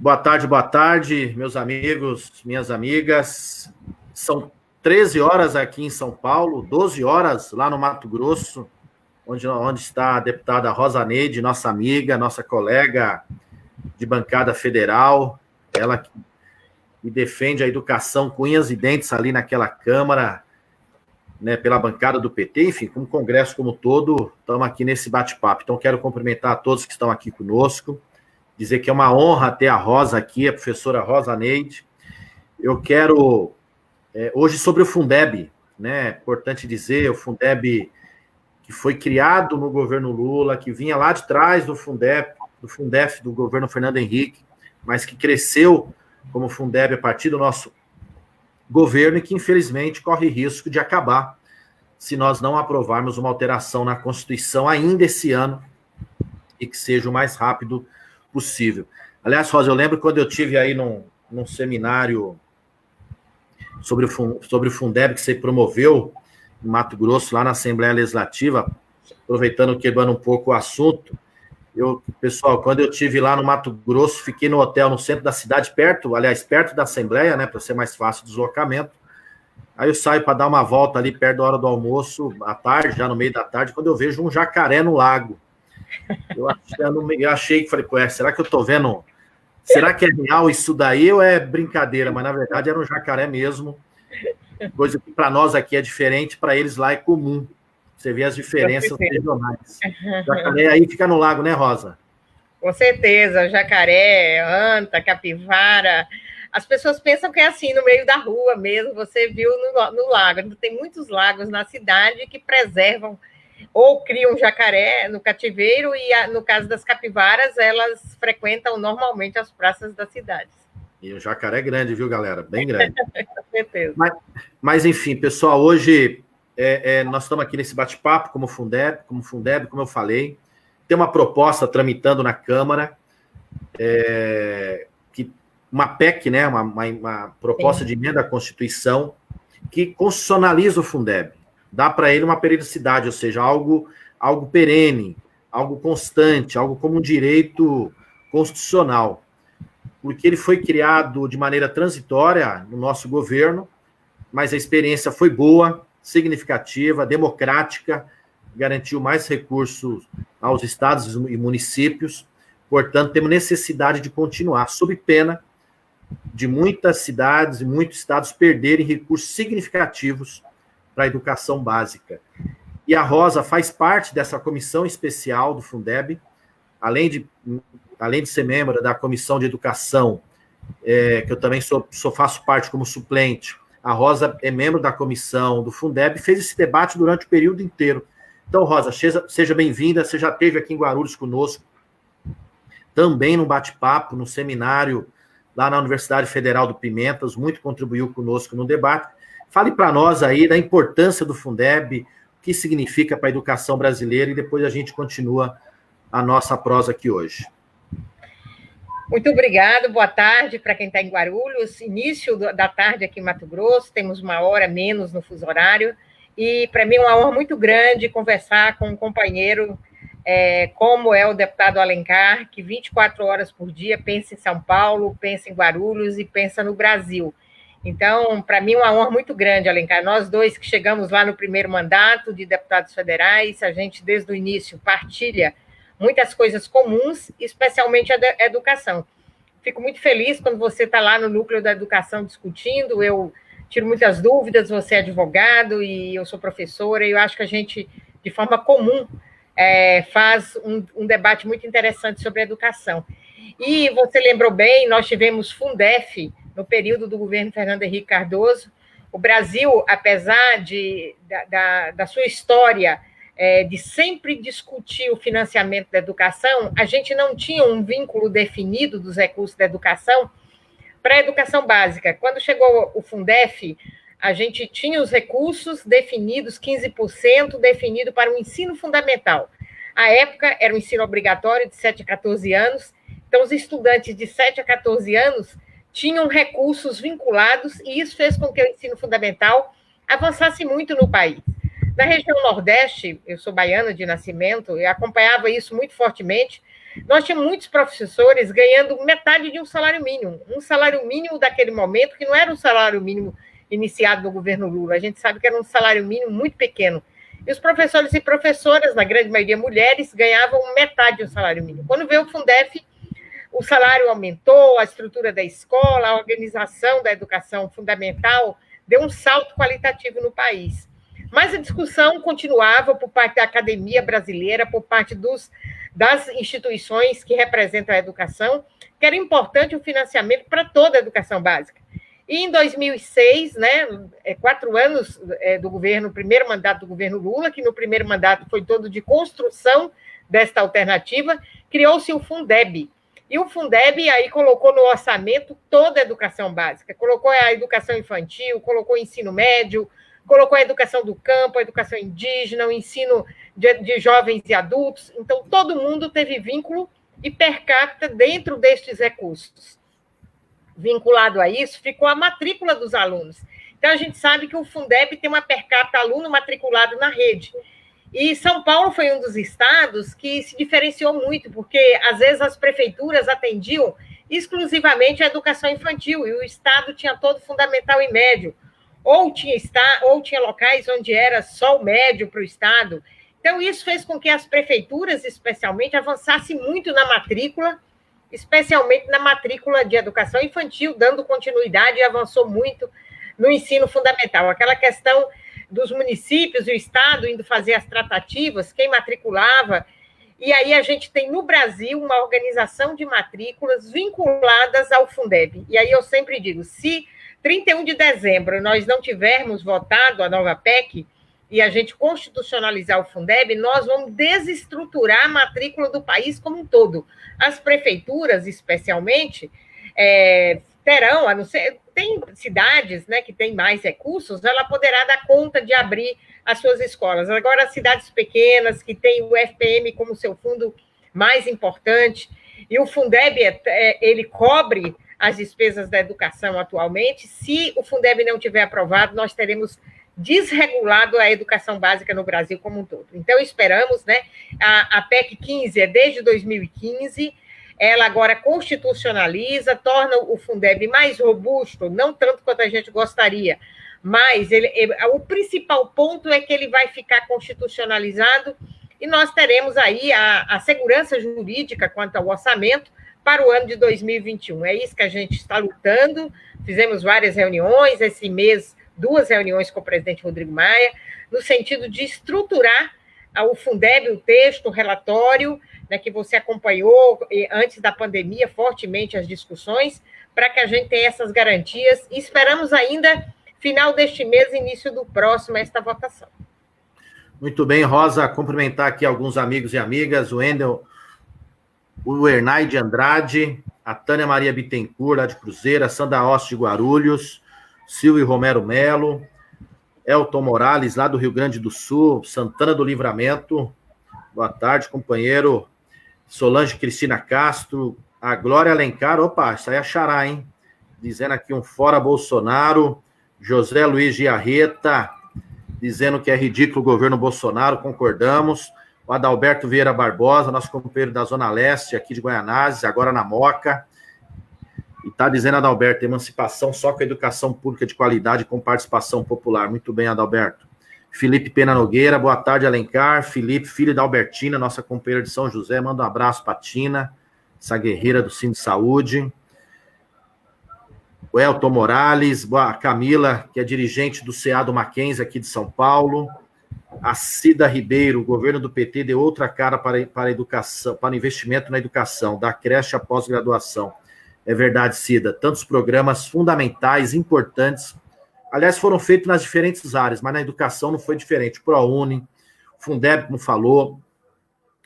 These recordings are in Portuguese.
boa tarde, meus amigos, minhas amigas. São 13 horas aqui em São Paulo, 12 horas lá no Mato Grosso, onde está a deputada Rosa Neide, nossa amiga, nossa colega de bancada federal, ela que defende a educação com unhas e dentes ali naquela Câmara, né, pela bancada do PT, enfim, como Congresso como todo, estamos aqui nesse bate-papo. Então, quero cumprimentar a todos que estão aqui conosco, dizer que é uma honra ter a Rosa aqui, a professora Rosa Neide. Eu quero, hoje, sobre o Fundeb, né, importante dizer, o Fundeb que foi criado no governo Lula, que vinha lá de trás do Fundef do governo Fernando Henrique, mas que cresceu como Fundeb a partir do nosso governo e que, infelizmente, corre risco de acabar se nós não aprovarmos uma alteração na Constituição ainda esse ano e que seja o mais rápido possível. Aliás, Rosa, eu lembro quando eu tive aí num seminário sobre o Fundeb que você promoveu em Mato Grosso, lá na Assembleia Legislativa, aproveitando, quebrando um pouco o assunto, pessoal, quando eu estive lá no Mato Grosso, fiquei no hotel no centro da cidade, perto da Assembleia, né, para ser mais fácil o deslocamento. Aí eu saio para dar uma volta ali perto da hora do almoço, à tarde, já no meio da tarde, quando eu vejo um jacaré no lago. Eu achei que falei, pô, será que eu estou vendo? Será que é real isso daí ou é brincadeira? Mas na verdade era um jacaré mesmo, coisa que para nós aqui é diferente, para eles lá é comum. Você vê as diferenças regionais. Jacaré aí fica no lago, né, Rosa? Com certeza, jacaré, anta, capivara. As pessoas pensam que é assim, no meio da rua mesmo, você viu no lago. Tem muitos lagos na cidade que preservam ou criam jacaré no cativeiro e, no caso das capivaras, elas frequentam normalmente as praças das cidades. E o jacaré é grande, viu, galera? Bem grande. Com certeza. Mas enfim, pessoal, hoje nós estamos aqui nesse bate-papo como Fundeb, como eu falei. Tem uma proposta tramitando na Câmara, uma PEC, né, uma proposta Sim. de emenda à Constituição, que constitucionaliza o Fundeb, dá para ele uma periodicidade, ou seja, algo perene, algo constante, algo como um direito constitucional, porque ele foi criado de maneira transitória no nosso governo, mas a experiência foi boa, significativa, democrática, garantiu mais recursos aos estados e municípios, portanto, temos necessidade de continuar, sob pena de muitas cidades e muitos estados perderem recursos significativos para a educação básica. E a Rosa faz parte dessa comissão especial do Fundeb, além de ser membro da Comissão de Educação, que eu também faço parte como suplente. A Rosa é membro da comissão do Fundeb e fez esse debate durante o período inteiro. Então, Rosa, seja bem-vinda. Você já esteve aqui em Guarulhos conosco, também no bate-papo, no seminário lá na Universidade Federal do Pimentas, muito contribuiu conosco no debate. Fale para nós aí da importância do Fundeb, o que significa para a educação brasileira, e depois a gente continua a nossa prosa aqui hoje. Muito obrigado, boa tarde para quem está em Guarulhos, início da tarde aqui em Mato Grosso, temos uma hora menos no fuso horário, e para mim é uma honra muito grande conversar com um companheiro como é o deputado Alencar, que 24 horas por dia pensa em São Paulo, pensa em Guarulhos e pensa no Brasil. Então, para mim é uma honra muito grande, Alencar, nós dois que chegamos lá no primeiro mandato de deputados federais, a gente desde o início partilha muitas coisas comuns, especialmente a educação. Fico muito feliz quando você está lá no núcleo da educação discutindo, eu tiro muitas dúvidas, você é advogado e eu sou professora, e eu acho que a gente, de forma comum, faz um debate muito interessante sobre a educação. E você lembrou bem, nós tivemos Fundef no período do governo Fernando Henrique Cardoso. O Brasil, apesar da sua história de sempre discutir o financiamento da educação, a gente não tinha um vínculo definido dos recursos da educação para a educação básica. Quando chegou o Fundef, a gente tinha os recursos definidos, 15% definido para o ensino fundamental. À época, era o ensino obrigatório de 7 a 14 anos, então os estudantes de 7 a 14 anos tinham recursos vinculados, e isso fez com que o ensino fundamental avançasse muito no país. Na região Nordeste, eu sou baiana de nascimento, eu acompanhava isso muito fortemente, nós tínhamos muitos professores ganhando metade de um salário mínimo daquele momento, que não era um salário mínimo iniciado no governo Lula, a gente sabe que era um salário mínimo muito pequeno. E os professores e professoras, na grande maioria mulheres, ganhavam metade do salário mínimo. Quando veio o Fundef, o salário aumentou, a estrutura da escola, a organização da educação fundamental deu um salto qualitativo no país. Mas a discussão continuava por parte da academia brasileira, por parte das instituições que representam a educação, que era importante o financiamento para toda a educação básica. E em 2006, 4 anos do governo, primeiro mandato do governo Lula, que no primeiro mandato foi todo de construção desta alternativa, criou-se o Fundeb. E o Fundeb aí colocou no orçamento toda a educação básica, colocou a educação infantil, colocou o ensino médio, colocou a educação do campo, a educação indígena, o ensino de jovens e adultos. Então, todo mundo teve vínculo e per capita dentro destes recursos. Vinculado a isso, ficou a matrícula dos alunos. Então, a gente sabe que o Fundeb tem uma per capita aluno matriculado na rede. E São Paulo foi um dos estados que se diferenciou muito, porque, às vezes, as prefeituras atendiam exclusivamente a educação infantil, e o estado tinha todo fundamental e médio. Ou tinha locais onde era só o médio para o estado. Então, isso fez com que as prefeituras, especialmente, avançassem muito na matrícula, especialmente na matrícula de educação infantil, dando continuidade, e avançou muito no ensino fundamental. Aquela questão dos municípios e o estado indo fazer as tratativas, quem matriculava, e aí a gente tem no Brasil uma organização de matrículas vinculadas ao Fundeb. E aí eu sempre digo, se 31 de dezembro nós não tivermos votado a nova PEC e a gente constitucionalizar o Fundeb, nós vamos desestruturar a matrícula do país como um todo. As prefeituras, especialmente, terão, a não ser, tem cidades, que têm mais recursos, ela poderá dar conta de abrir as suas escolas. Agora, as cidades pequenas, que têm o FPM como seu fundo mais importante, e o Fundeb, ele cobre as despesas da educação atualmente. Se o Fundeb não tiver aprovado, nós teremos desregulado a educação básica no Brasil como um todo. Então, esperamos, a PEC 15 é desde 2015, ela agora constitucionaliza, torna o Fundeb mais robusto, não tanto quanto a gente gostaria, mas o principal ponto é que ele vai ficar constitucionalizado e nós teremos aí a segurança jurídica quanto ao orçamento para o ano de 2021. É isso que a gente está lutando, fizemos várias reuniões, esse mês, 2 reuniões com o presidente Rodrigo Maia, no sentido de estruturar o Fundeb, o texto, o relatório, que você acompanhou antes da pandemia, fortemente as discussões, para que a gente tenha essas garantias, e esperamos ainda, final deste mês, início do próximo, esta votação. Muito bem, Rosa, cumprimentar aqui alguns amigos e amigas, o Endel, o Hernai de Andrade, a Tânia Maria Bittencourt, lá de Cruzeiro, a Sandra Oste de Guarulhos, Silvio Romero Melo, Elton Morales, lá do Rio Grande do Sul, Santana do Livramento, boa tarde, companheiro, Solange Cristina Castro, a Glória Alencar, opa, isso aí é xará, hein? Dizendo aqui um fora Bolsonaro, José Luiz Giarreta, dizendo que é ridículo o governo Bolsonaro, concordamos, o Adalberto Vieira Barbosa, nosso companheiro da Zona Leste, aqui de Guaianazes, agora na Moca, e está dizendo, Adalberto, emancipação só com educação pública de qualidade com participação popular. Muito bem, Adalberto. Felipe Pena Nogueira, boa tarde, Alencar. Felipe, filho da Albertina, nossa companheira de São José, manda um abraço para a Tina, essa guerreira do Cine Saúde. O Elton Morales, a Camila, que é dirigente do CA do Mackenzie, aqui de São Paulo. A Cida Ribeiro, o governo do PT deu outra cara para a educação, para o investimento na educação, da creche à pós-graduação. É verdade, Cida, tantos programas fundamentais, importantes, aliás, foram feitos nas diferentes áreas, mas na educação não foi diferente. ProUni, Fundeb, como falou,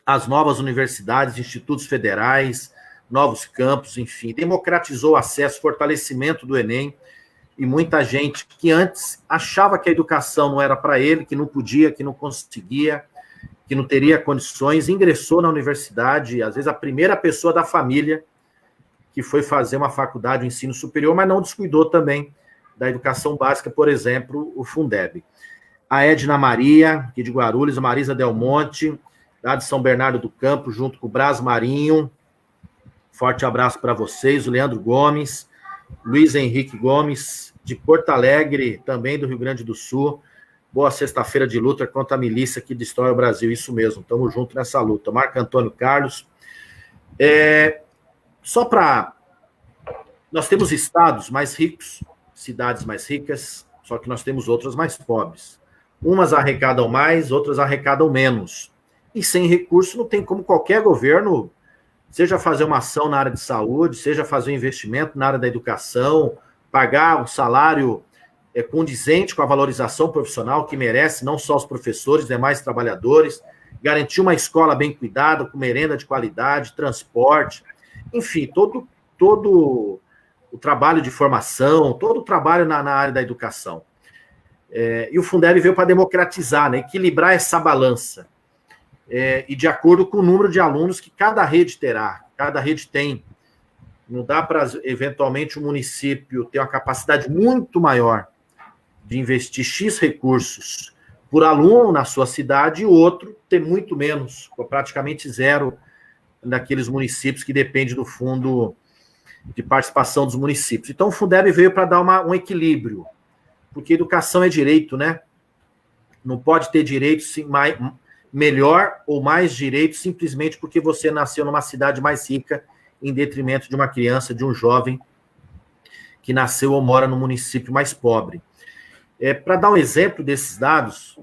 as novas universidades, institutos federais, novos campos, enfim, democratizou o acesso, fortalecimento do Enem, e muita gente que antes achava que a educação não era para ele, que não podia, que não conseguia, que não teria condições, ingressou na universidade, às vezes a primeira pessoa da família que foi fazer uma faculdade, um ensino superior, mas não descuidou também da educação básica, por exemplo, o Fundeb. A Edna Maria, aqui de Guarulhos, a Marisa Del Monte, lá de São Bernardo do Campo, junto com o Brás Marinho. Forte abraço para vocês, o Leandro Gomes, Luiz Henrique Gomes, de Porto Alegre, também do Rio Grande do Sul. Boa sexta-feira de luta contra a milícia que destrói o Brasil, isso mesmo, estamos juntos nessa luta. Marco Antônio Carlos. Só para... Nós temos estados mais ricos, cidades mais ricas, só que nós temos outras mais pobres. Umas arrecadam mais, outras arrecadam menos. E sem recurso não tem como qualquer governo, seja fazer uma ação na área de saúde, seja fazer um investimento na área da educação, pagar um salário condizente com a valorização profissional que merece, não só os professores, demais trabalhadores, garantir uma escola bem cuidada, com merenda de qualidade, transporte, enfim, todo o trabalho de formação, todo o trabalho na área da educação. E o Fundeb veio para democratizar, né, equilibrar essa balança, e de acordo com o número de alunos que cada rede terá, cada rede tem. Não dá para, eventualmente, o município ter uma capacidade muito maior de investir X recursos por aluno na sua cidade e o outro ter muito menos, praticamente zero, naqueles municípios que dependem do fundo de participação dos municípios. Então, o Fundeb veio para dar um equilíbrio, porque educação é direito, né? Não pode ter direito melhor ou mais direito simplesmente porque você nasceu numa cidade mais rica em detrimento de uma criança, de um jovem que nasceu ou mora no município mais pobre. Para dar um exemplo desses dados,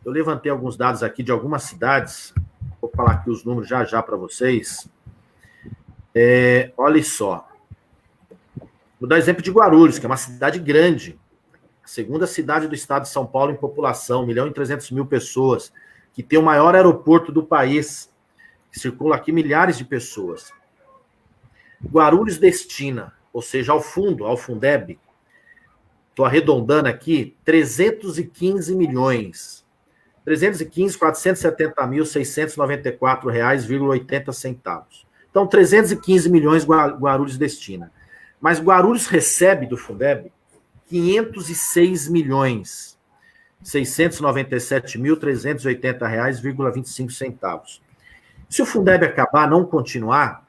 eu levantei alguns dados aqui de algumas cidades, vou falar aqui os números já para vocês. Olha só. Vou dar exemplo de Guarulhos, que é uma cidade grande, a segunda cidade do estado de São Paulo em população, 1.300.000 pessoas, que tem o maior aeroporto do país, que circula aqui milhares de pessoas. Guarulhos destina, ou seja, ao fundo, ao Fundeb, estou arredondando aqui, 315 milhões. 470.694 reais,80 centavos. Então, 315 milhões Guarulhos destina. Mas Guarulhos recebe do Fundeb 506 milhões, 697.380 reais,25 centavos. Se o Fundeb acabar, não continuar,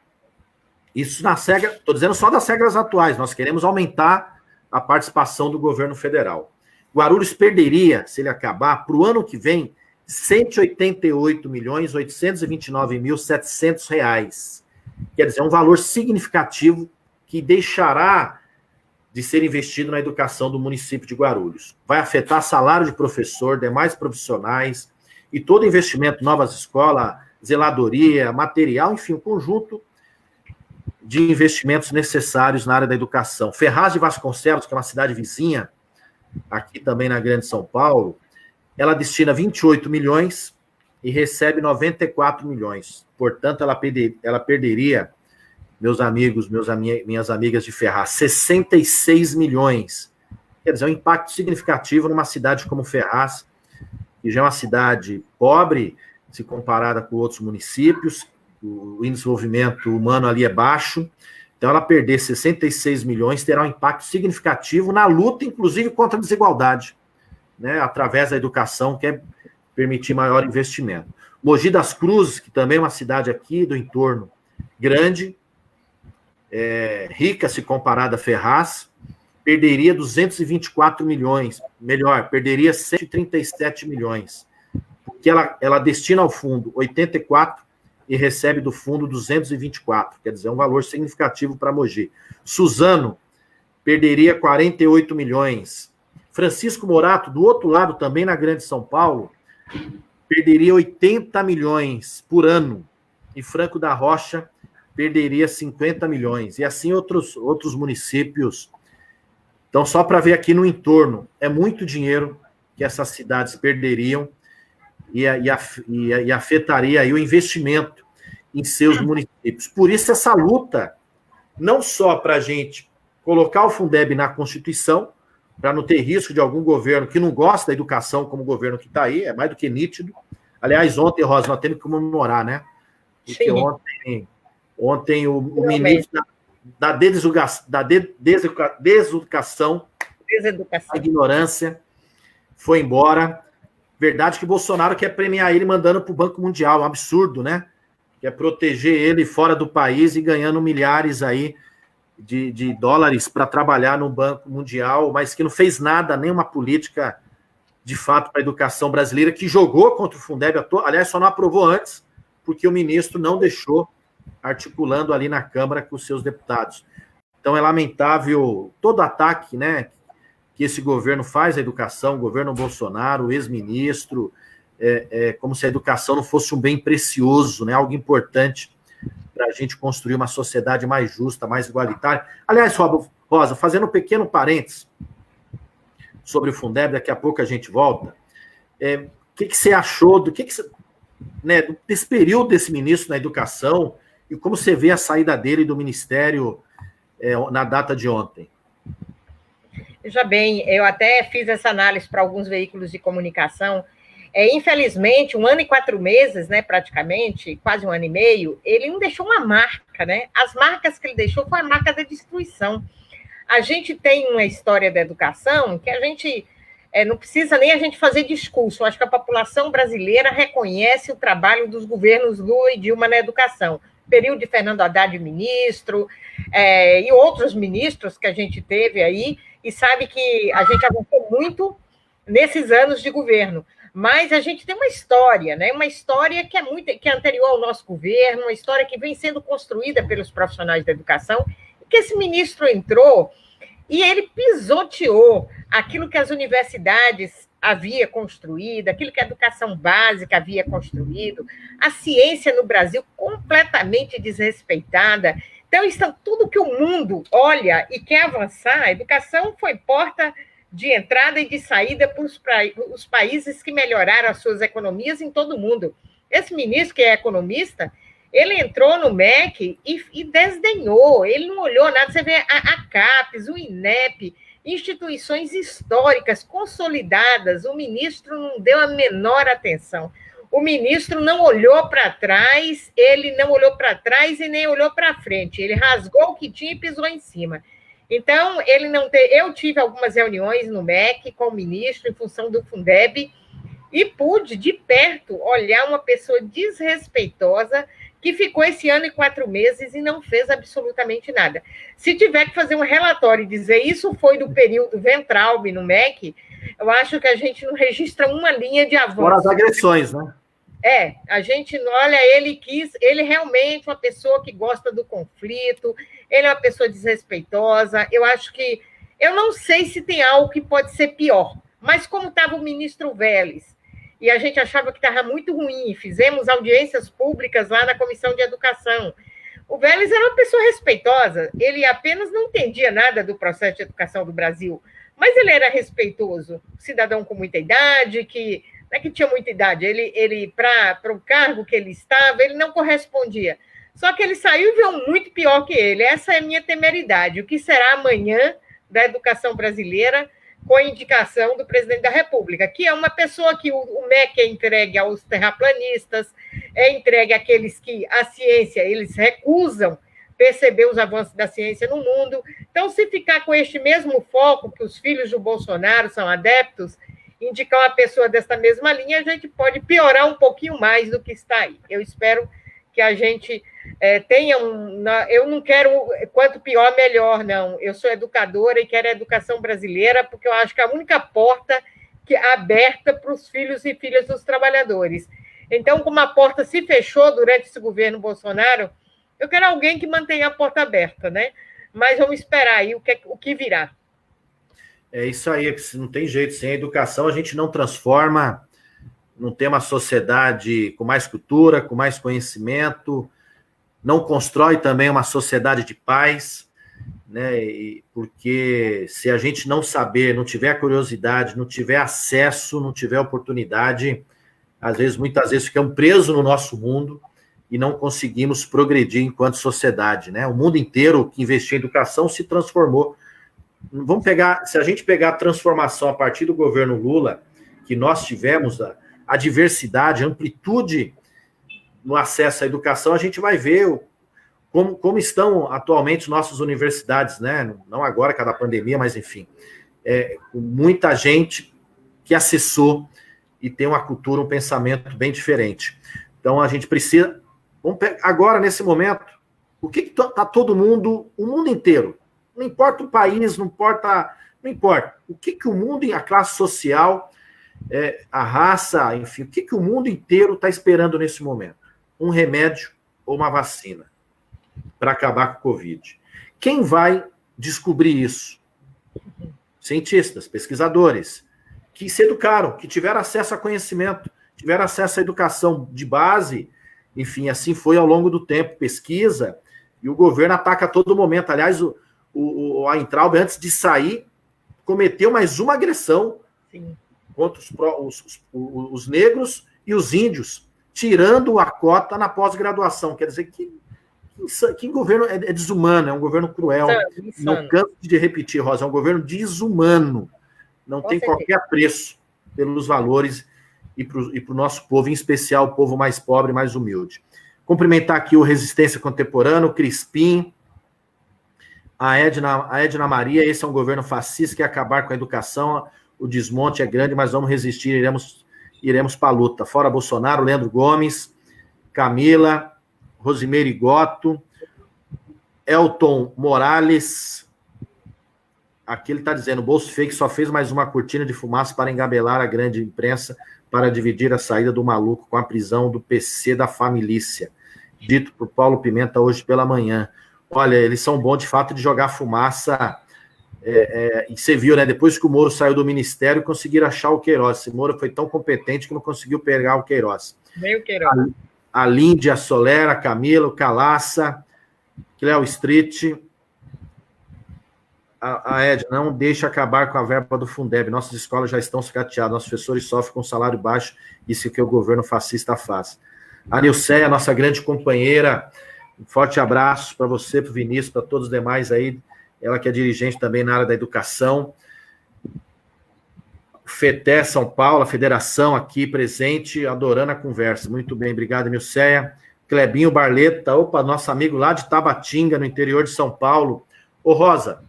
isso nas regras, estou dizendo só das regras atuais, nós queremos aumentar a participação do governo federal. Guarulhos perderia, se ele acabar, para o ano que vem, 188.829.700 reais. Quer dizer, um valor significativo que deixará de ser investido na educação do município de Guarulhos. Vai afetar salário de professor, demais profissionais, e todo investimento, novas escolas, zeladoria, material, enfim, um conjunto de investimentos necessários na área da educação. Ferraz de Vasconcelos, que é uma cidade vizinha, aqui também na Grande São Paulo, ela destina 28 milhões e recebe 94 milhões. Portanto, ela perderia, meus amigos, minhas amigas de Ferraz, 66 milhões. Quer dizer, um impacto significativo numa cidade como Ferraz, que já é uma cidade pobre, se comparada com outros municípios, o índice de desenvolvimento humano ali é baixo, então ela perder 66 milhões terá um impacto significativo na luta, inclusive, contra a desigualdade, né, através da educação, que é permitir maior investimento. Mogi das Cruzes, que também é uma cidade aqui do entorno grande, rica se comparada a Ferraz, perderia 224 milhões, melhor, perderia 137 milhões, porque ela destina ao fundo 84 e recebe do fundo 224, quer dizer, um valor significativo para Mogi. Suzano perderia 48 milhões. Francisco Morato, do outro lado, também na Grande São Paulo, perderia 80 milhões por ano. E Franco da Rocha perderia 50 milhões. E assim outros municípios. Então, só para ver aqui no entorno, é muito dinheiro que essas cidades perderiam e afetaria aí o investimento em seus municípios. Por isso, essa luta, não só para a gente colocar o Fundeb na Constituição, para não ter risco de algum governo que não gosta da educação como o governo que está aí, é mais do que nítido. Aliás, ontem, Rosa, nós temos que comemorar, né? Porque ontem o ministro da deseducação, da ignorância, foi embora. Verdade que Bolsonaro quer premiar ele mandando para o Banco Mundial, um absurdo, né? Quer proteger ele fora do país e ganhando milhares aí de dólares para trabalhar no Banco Mundial, mas que não fez nada, nenhuma política de fato para a educação brasileira, que jogou contra o Fundeb, aliás, só não aprovou antes, porque o ministro não deixou, articulando ali na Câmara com os seus deputados. Então é lamentável todo ataque, né, que esse governo faz à educação, o governo Bolsonaro, o ex-ministro, como se a educação não fosse um bem precioso, né, algo importante para a gente construir uma sociedade mais justa, mais igualitária. Aliás, Rosa, fazendo um pequeno parênteses sobre o Fundeb, daqui a pouco a gente volta. O que você achou né, desse período desse ministro na educação e como você vê a saída dele do ministério na data de ontem? Veja bem, eu até fiz essa análise para alguns veículos de comunicação. Infelizmente, 1 ano e 4 meses, né, praticamente, quase 1 ano e meio, ele não deixou uma marca, né? As marcas que ele deixou foi a marca da destruição. A gente tem uma história da educação que a gente não precisa nem a gente fazer discurso. Eu acho que a população brasileira reconhece o trabalho dos governos Lula e Dilma na educação. Período de Fernando Haddad ministro, e outros ministros que a gente teve aí, e sabe que a gente avançou muito nesses anos de governo. Mas a gente tem uma história, né? Uma história que é anterior ao nosso governo, uma história que vem sendo construída pelos profissionais da educação, que esse ministro entrou e ele pisoteou aquilo que as universidades havia construído, aquilo que a educação básica havia construído, a ciência no Brasil completamente desrespeitada. Então, isso é tudo que o mundo olha e quer avançar. A educação foi porta de entrada e de saída para os países que melhoraram as suas economias em todo o mundo. Esse ministro, que é economista, ele entrou no MEC e desdenhou, ele não olhou nada. Você vê a CAPES, o INEP, instituições históricas, consolidadas, o ministro não deu a menor atenção. O ministro não olhou para trás, ele não olhou para trás e nem olhou para frente. Ele rasgou o que tinha e pisou em cima. Então, eu tive algumas reuniões no MEC com o ministro em função do Fundeb e pude, de perto, olhar uma pessoa desrespeitosa que ficou esse 1 ano e 4 meses e não fez absolutamente nada. Se tiver que fazer um relatório e dizer isso foi do período Ventralbe no MEC, eu acho que a gente não registra uma linha de avanço. Fora as agressões, né? A gente olha, ele realmente é uma pessoa que gosta do conflito, ele é uma pessoa desrespeitosa. Eu não sei se tem algo que pode ser pior, mas como estava o ministro Vélez, e a gente achava que estava muito ruim, fizemos audiências públicas lá na Comissão de Educação. O Vélez era uma pessoa respeitosa, ele apenas não entendia nada do processo de educação do Brasil, mas ele era respeitoso, cidadão com muita idade, que tinha muita idade, ele para o cargo que ele estava, ele não correspondia. Só que ele saiu e veio muito pior que ele. Essa é a minha temeridade. O que será amanhã da educação brasileira com a indicação do presidente da República, que é uma pessoa que o MEC é entregue aos terraplanistas, é entregue àqueles que a ciência, eles recusam perceber os avanços da ciência no mundo. Então, se ficar com este mesmo foco que os filhos do Bolsonaro são adeptos, indicar uma pessoa dessa mesma linha, a gente pode piorar um pouquinho mais do que está aí. Eu espero que a gente tenha eu não quero quanto pior, melhor, não. Eu sou educadora e quero a educação brasileira, porque eu acho que é a única porta que é aberta para os filhos e filhas dos trabalhadores. Então, como a porta se fechou durante esse governo Bolsonaro, eu quero alguém que mantenha a porta aberta, né? Mas vamos esperar aí o que virá. É isso aí, não tem jeito. Sem a educação, a gente não transforma, não tem uma sociedade com mais cultura, com mais conhecimento, não constrói também uma sociedade de paz, né? Porque se a gente não saber, não tiver curiosidade, não tiver acesso, não tiver oportunidade, muitas vezes ficamos presos no nosso mundo e não conseguimos progredir enquanto sociedade, né? O mundo inteiro que investiu em educação se transformou. Se a gente pegar a transformação a partir do governo Lula, que nós tivemos, a diversidade, a amplitude no acesso à educação, a gente vai ver como estão atualmente nossas universidades, né? Não agora, cada pandemia, mas enfim. Muita gente que acessou e tem uma cultura, um pensamento bem diferente. Então, a gente precisa... Agora, nesse momento, o que está todo mundo, o mundo inteiro, não importa o país, não importa... O que o mundo, a classe social, a raça, enfim, o que o mundo inteiro está esperando nesse momento? Um remédio ou uma vacina para acabar com o Covid. Quem vai descobrir isso? Cientistas, pesquisadores, que se educaram, que tiveram acesso a conhecimento, tiveram acesso à educação de base, enfim, assim foi ao longo do tempo, pesquisa, e o governo ataca a todo momento. Aliás, a Weintraub, antes de sair, cometeu mais uma agressão contra os negros e os índios, tirando a cota na pós-graduação. Quer dizer, que governo é desumano, é um governo cruel. Insano. Não canso de repetir, Rosa, é um governo desumano. Não tem qualquer preço pelos valores e para o nosso povo, em especial o povo mais pobre, mais humilde. Cumprimentar aqui o Resistência Contemporânea, o Crispim, a Edna Maria. Esse é um governo fascista que quer acabar com a educação. O desmonte é grande, mas vamos resistir, iremos para a luta. Fora Bolsonaro, Leandro Gomes, Camila, Rosimeire Goto, Elton Morales. Aqui ele está dizendo, o Bolso Fake só fez mais uma cortina de fumaça para engabelar a grande imprensa, para dividir a saída do maluco com a prisão do PC da família. Dito por Paulo Pimenta hoje pela manhã. Olha, eles são bons, de fato, de jogar fumaça. E você viu, né? Depois que o Moro saiu do ministério, conseguiram achar o Queiroz. Esse Moro foi tão competente que não conseguiu pegar o Queiroz. Nem o Queiroz. A Líndia, a Solera, a Camila, o Calaça, Cleo Street. A Ed, não deixe acabar com a verba do Fundeb. Nossas escolas já estão sucateadas, nossos professores sofrem com salário baixo, isso que o governo fascista faz. A Nilceia, nossa grande companheira, um forte abraço para você, para o Vinícius, para todos os demais aí, ela que é dirigente também na área da educação. FETE São Paulo, a federação aqui presente, adorando a conversa. Muito bem, obrigado, Nilceia. Clebinho Barleta, opa, nosso amigo lá de Tabatinga, no interior de São Paulo. Ô, Rosa,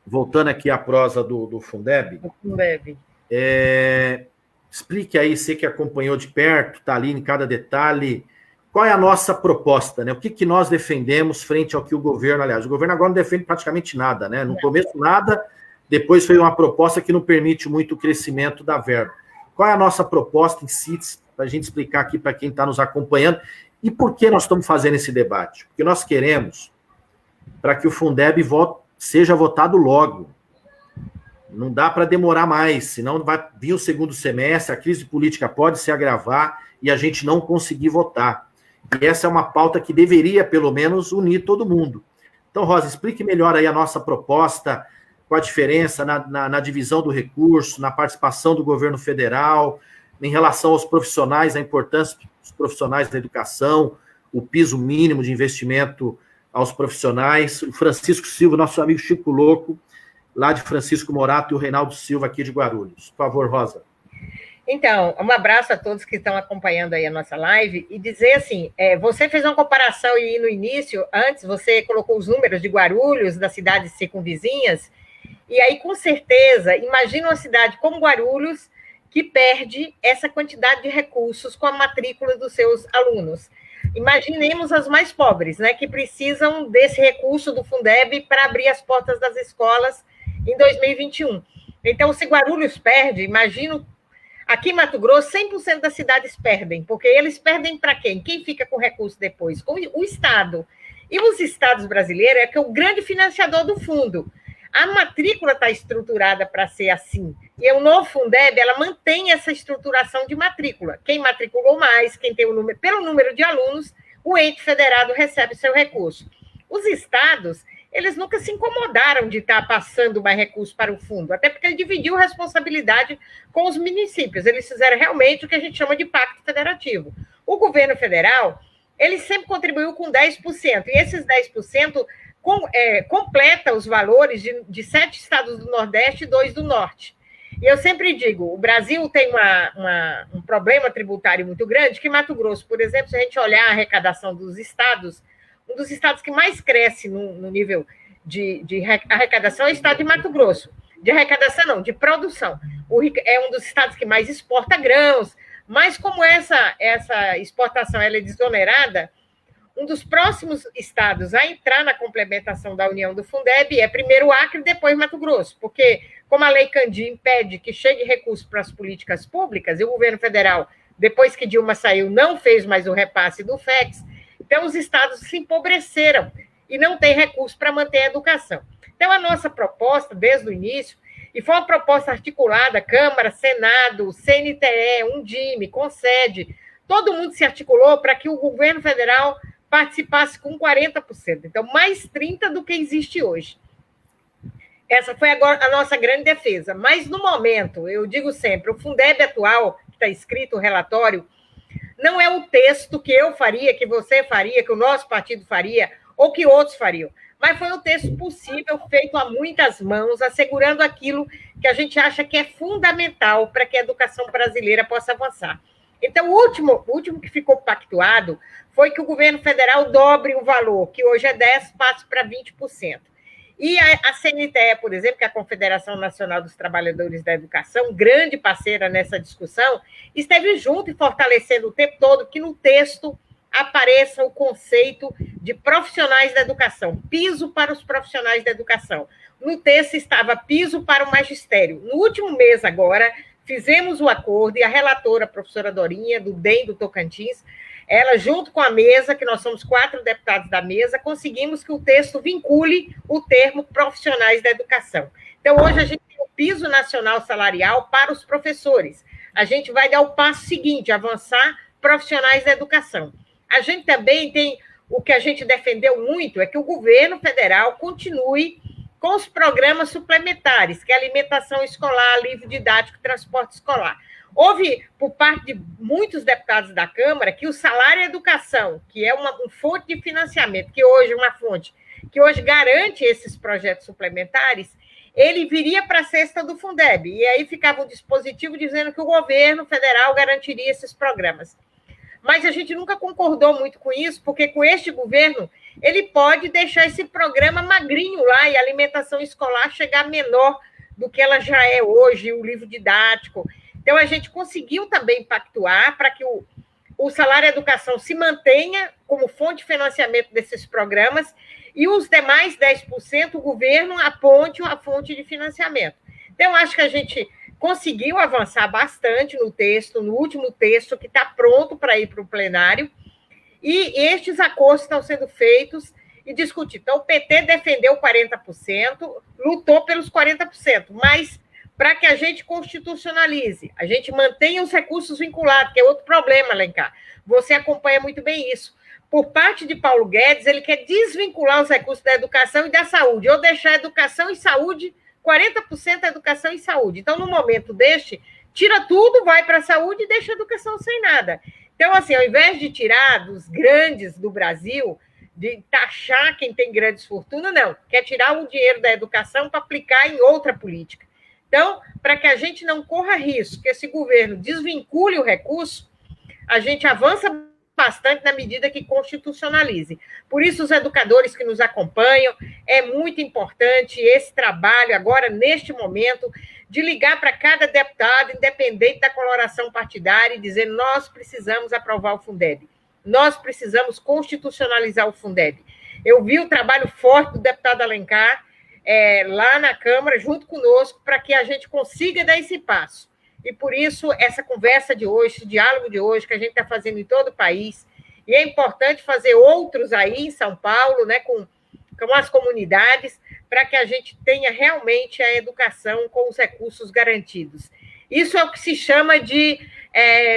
voltando aqui à prosa do Fundeb. O Fundeb. Explique aí, você que acompanhou de perto, está ali em cada detalhe, qual é a nossa proposta, né? O que nós defendemos frente ao que o governo, aliás, o governo agora não defende praticamente nada, né? No começo nada, depois foi uma proposta que não permite muito o crescimento da verba. Qual é a nossa proposta em si, para a gente explicar aqui para quem está nos acompanhando, e por que nós estamos fazendo esse debate? Porque nós queremos para que o Fundeb seja votado logo. Não dá para demorar mais, senão vai vir o segundo semestre, a crise política pode se agravar e a gente não conseguir votar. E essa é uma pauta que deveria, pelo menos, unir todo mundo. Então, Rosa, explique melhor aí a nossa proposta, qual a diferença na divisão do recurso, na participação do governo federal, em relação aos profissionais, a importância dos profissionais da educação, o piso mínimo de investimento aos profissionais. O Francisco Silva, nosso amigo Chico Louco, lá de Francisco Morato, e o Reinaldo Silva, aqui de Guarulhos. Por favor, Rosa. Então, um abraço a todos que estão acompanhando aí a nossa live, e dizer assim, você fez uma comparação aí no início, antes você colocou os números de Guarulhos, das cidades circunvizinhas, e aí, com certeza, imagina uma cidade como Guarulhos, que perde essa quantidade de recursos com a matrícula dos seus alunos. Imaginemos as mais pobres, né, que precisam desse recurso do Fundeb para abrir as portas das escolas em 2021. Então, se Guarulhos perde, imagino, aqui em Mato Grosso, 100% das cidades perdem, porque eles perdem para quem? Quem fica com recurso depois? O Estado. E os estados brasileiros que é o grande financiador do fundo. A matrícula está estruturada para ser assim. E o novo Fundeb, ela mantém essa estruturação de matrícula. Quem matriculou mais, quem tem o número, pelo número de alunos, o ente federado recebe seu recurso. Os estados, eles nunca se incomodaram de estar passando mais recursos para o fundo, até porque ele dividiu responsabilidade com os municípios. Eles fizeram realmente o que a gente chama de pacto federativo. O governo federal, ele sempre contribuiu com 10%, e esses 10% completa os valores de 7 estados do Nordeste e 2 do Norte. E eu sempre digo, o Brasil tem um problema tributário muito grande, que Mato Grosso, por exemplo, se a gente olhar a arrecadação dos estados, um dos estados que mais cresce no nível de arrecadação é o estado de Mato Grosso. de arrecadação não, de produção. É um dos estados que mais exporta grãos, mas como essa exportação ela é desonerada, um dos próximos estados a entrar na complementação da união do Fundeb é primeiro o Acre e depois Mato Grosso, porque como a Lei Candir impede que chegue recurso para as políticas públicas, e o governo federal, depois que Dilma saiu, não fez mais o repasse do FEX, então os estados se empobreceram e não têm recurso para manter a educação. Então, a nossa proposta, desde o início, e foi uma proposta articulada, Câmara, Senado, CNTE, Undime, Concede, todo mundo se articulou para que o governo federal participasse com 40%, então mais 30% do que existe hoje. Essa foi agora a nossa grande defesa. Mas, no momento, eu digo sempre, o Fundeb atual, que está escrito o relatório, não é o texto que eu faria, que você faria, que o nosso partido faria, ou que outros fariam. Mas foi um texto possível, feito a muitas mãos, assegurando aquilo que a gente acha que é fundamental para que a educação brasileira possa avançar. Então, o último que ficou pactuado foi que o governo federal dobre o valor, que hoje é 10%, passe para 20%. E a CNTE, por exemplo, que é a Confederação Nacional dos Trabalhadores da Educação, grande parceira nessa discussão, esteve junto e fortalecendo o tempo todo que no texto apareça o conceito de profissionais da educação, piso para os profissionais da educação. No texto estava piso para o magistério. No último mês agora, fizemos o acordo e a relatora, a professora Dorinha, do DEM do Tocantins, ela, junto com a mesa, que nós somos 4 deputados da mesa, conseguimos que o texto vincule o termo profissionais da educação. Então, hoje a gente tem o piso nacional salarial para os professores. A gente vai dar o passo seguinte, avançar profissionais da educação. A gente também tem, o que a gente defendeu muito, é que o governo federal continue com os programas suplementares, que é alimentação escolar, livro didático, transporte escolar. Houve, por parte de muitos deputados da Câmara, que o salário educação, que é uma fonte de financiamento, que hoje garante esses projetos suplementares, ele viria para a cesta do Fundeb. E aí ficava um dispositivo dizendo que o governo federal garantiria esses programas. Mas a gente nunca concordou muito com isso, porque com este governo, ele pode deixar esse programa magrinho lá e a alimentação escolar chegar menor do que ela já é hoje, o livro didático. Então, a gente conseguiu também pactuar para que o salário educação se mantenha como fonte de financiamento desses programas e os demais 10% o governo aponte a fonte de financiamento. Então, acho que a gente conseguiu avançar bastante no texto, no último texto, que está pronto para ir para o plenário, e estes acordos estão sendo feitos e discutidos. Então, o PT defendeu 40%, lutou pelos 40%, mas para que a gente constitucionalize, a gente mantenha os recursos vinculados, que é outro problema, Alencar. Você acompanha muito bem isso. Por parte de Paulo Guedes, ele quer desvincular os recursos da educação e da saúde, ou deixar a educação e saúde, 40% da educação e saúde. Então, no momento deste, tira tudo, vai para a saúde e deixa a educação sem nada. Então, assim, ao invés de tirar dos grandes do Brasil, de taxar quem tem grandes fortunas, não. Quer tirar o dinheiro da educação para aplicar em outra política. Então, para que a gente não corra risco que esse governo desvincule o recurso, a gente avança bastante na medida que constitucionalize. Por isso, os educadores que nos acompanham, é muito importante esse trabalho agora, neste momento, de ligar para cada deputado, independente da coloração partidária, e dizer: nós precisamos aprovar o Fundeb, nós precisamos constitucionalizar o Fundeb. Eu vi o trabalho forte do deputado Alencar lá na Câmara, junto conosco, para que a gente consiga dar esse passo. E por isso, essa conversa de hoje, esse diálogo de hoje, que a gente está fazendo em todo o país, e é importante fazer outros aí em São Paulo, né, com as comunidades, para que a gente tenha realmente a educação com os recursos garantidos. Isso é o que se chama de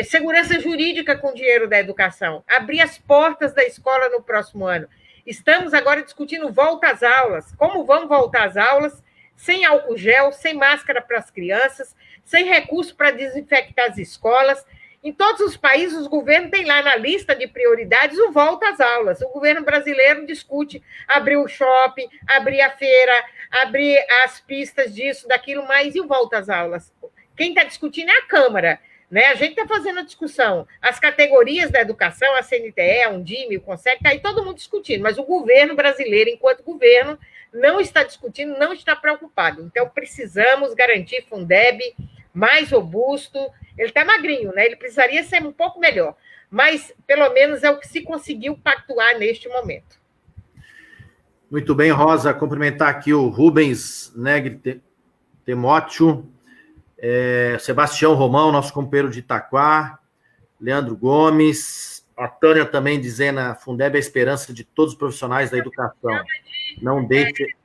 segurança jurídica com o dinheiro da educação. Abrir as portas da escola no próximo ano. Estamos agora discutindo volta às aulas. Como vamos voltar às aulas sem álcool gel, sem máscara para as crianças, sem recurso para desinfectar as escolas. Em todos os países, os governos têm lá na lista de prioridades o volta às aulas. O governo brasileiro discute abrir o shopping, abrir a feira, abrir as pistas disso, daquilo mais, e o volta às aulas. Quem está discutindo é a Câmara. né? A gente está fazendo a discussão. As categorias da educação, a CNTE, a Undime, o CONSEC, está aí todo mundo discutindo, mas o governo brasileiro, enquanto governo, não está discutindo, não está preocupado. Então, precisamos garantir Fundeb mais robusto. Ele está magrinho, né? Ele precisaria ser um pouco melhor, mas, pelo menos, é o que se conseguiu pactuar neste momento. Muito bem, Rosa. Cumprimentar aqui o Rubens Negri Temóteo, Sebastião Romão, nosso companheiro de Itaquá, Leandro Gomes, a Tânia também dizendo a Fundeb é a esperança de todos os profissionais da educação. Não deixe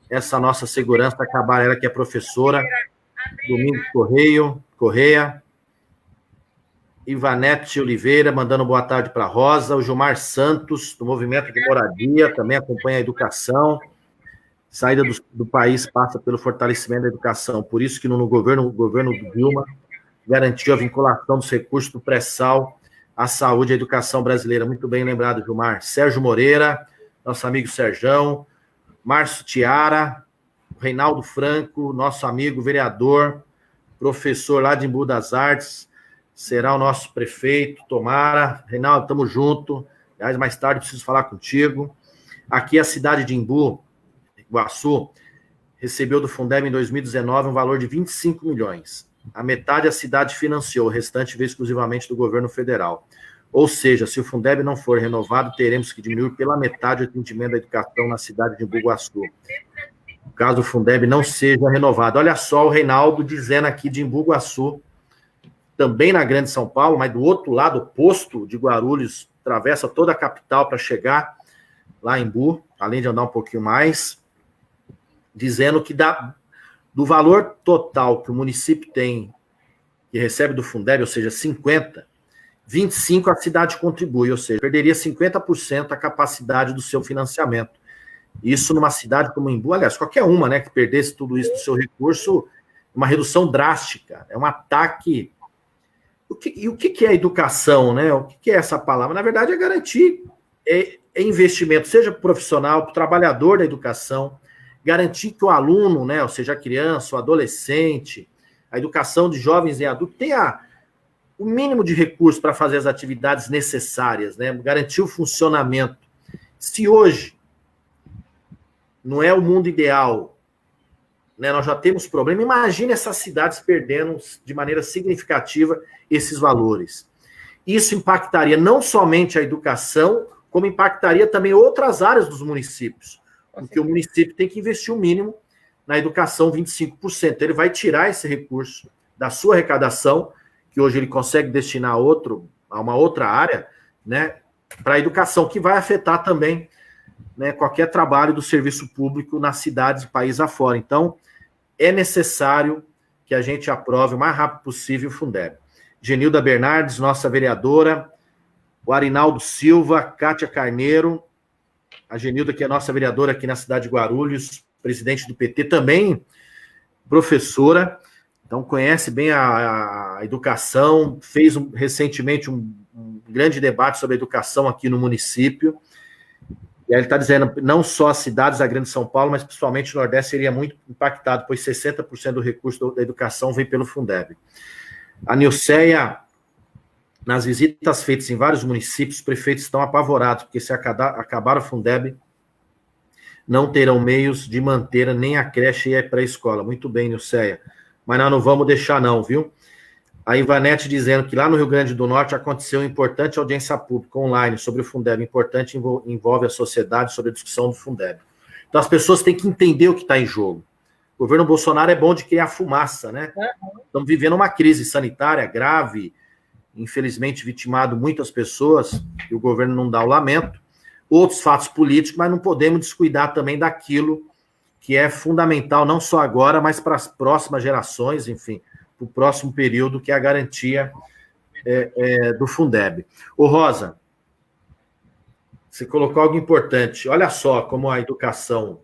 essa nossa segurança acabar, ela que é professora. Domingos Correia, Ivanete Oliveira, mandando boa tarde para a Rosa, o Gilmar Santos, do Movimento de Moradia, também acompanha a educação. Saída do país passa pelo fortalecimento da educação, por isso que no governo do Dilma garantiu a vinculação dos recursos do pré-sal à saúde e à educação brasileira. Muito bem lembrado, Gilmar. Sérgio Moreira, nosso amigo Serjão, Márcio Tiara, Reinaldo Franco, nosso amigo vereador, professor lá de Embu das Artes, será o nosso prefeito, tomara. Reinaldo, estamos juntos. Aliás, mais tarde preciso falar contigo. Aqui a cidade de Embu, Iguaçu, recebeu do Fundeb em 2019 um valor de 25 milhões. A metade a cidade financiou, o restante veio exclusivamente do governo federal. Ou seja, se o Fundeb não for renovado, teremos que diminuir pela metade o atendimento da educação na cidade de Embu, Iguaçu. Caso o Fundeb não seja renovado. Olha só o Reinaldo dizendo aqui de Embu, Iguaçu, também na Grande São Paulo, mas do outro lado, oposto de Guarulhos, atravessa toda a capital para chegar lá em Embu, além de andar um pouquinho mais, dizendo que do valor total que o município tem, que recebe do Fundeb, ou seja, 50, 25 a cidade contribui, ou seja, perderia 50% a capacidade do seu financiamento. Isso numa cidade como Embu, aliás, qualquer uma, né, que perdesse tudo isso do seu recurso, uma redução drástica, é um ataque. E o que é educação, né? O que é essa palavra? Na verdade, é garantir investimento, seja para o profissional, para o trabalhador da educação, garantir que o aluno, né, ou seja, a criança, o adolescente, a educação de jovens e adultos, tenha o mínimo de recursos para fazer as atividades necessárias, né? Garantir o funcionamento. Se hoje não é o mundo ideal, né, nós já temos problema, imagine essas cidades perdendo de maneira significativa esses valores. Isso impactaria não somente a educação, como impactaria também outras áreas dos municípios, porque o município tem que investir o mínimo na educação, 25%. Ele vai tirar esse recurso da sua arrecadação, que hoje ele consegue destinar a uma outra área, né, para a educação, que vai afetar também, né, qualquer trabalho do serviço público nas cidades e país afora. Então, é necessário que a gente aprove o mais rápido possível o Fundeb. Genilda Bernardes, nossa vereadora, o Arinaldo Silva, Kátia Carneiro, a Genilda, que é nossa vereadora aqui na cidade de Guarulhos, presidente do PT, também professora, então conhece bem a educação, fez recentemente um grande debate sobre a educação aqui no município. E aí ele está dizendo, não só as cidades da Grande São Paulo, mas principalmente o Nordeste seria muito impactado, pois 60% do recurso da educação vem pelo Fundeb. A Nilceia, nas visitas feitas em vários municípios, os prefeitos estão apavorados, porque se acabar o Fundeb, não terão meios de manter nem a creche e a pré-escola. Muito bem, Nilceia. Mas nós não vamos deixar não, viu? A Ivanete dizendo que lá no Rio Grande do Norte aconteceu uma importante audiência pública online sobre o Fundeb. Importante, envolve a sociedade sobre a discussão do Fundeb. Então as pessoas têm que entender o que está em jogo. O governo Bolsonaro é bom de criar fumaça, né? Estamos vivendo uma crise sanitária grave, infelizmente vitimado muitas pessoas, e o governo não dá o lamento. Outros fatos políticos, mas não podemos descuidar também daquilo que é fundamental, não só agora, mas para as próximas gerações, enfim, para o próximo período, que é a garantia do Fundeb. Ô, Rosa, você colocou algo importante. Olha só como a educação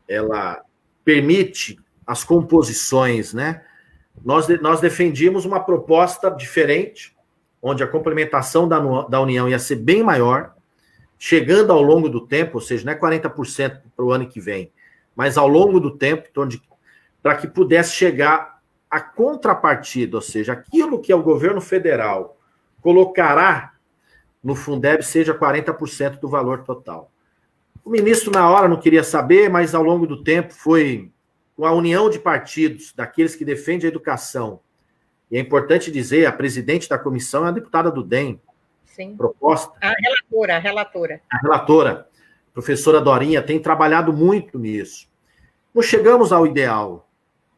ela permite as composições, né? Nós defendíamos uma proposta diferente, onde a complementação da União ia ser bem maior, chegando ao longo do tempo, ou seja, não é 40% para o ano que vem, mas ao longo do tempo, para que pudesse chegar a contrapartida, ou seja, aquilo que o governo federal colocará no Fundeb seja 40% do valor total. O ministro, na hora, não queria saber, mas ao longo do tempo foi com a união de partidos, daqueles que defendem a educação. E é importante dizer, a presidente da comissão é a deputada do DEM. Sim. Proposta. A relatora. A relatora, professora Dorinha, tem trabalhado muito nisso. Não chegamos ao ideal,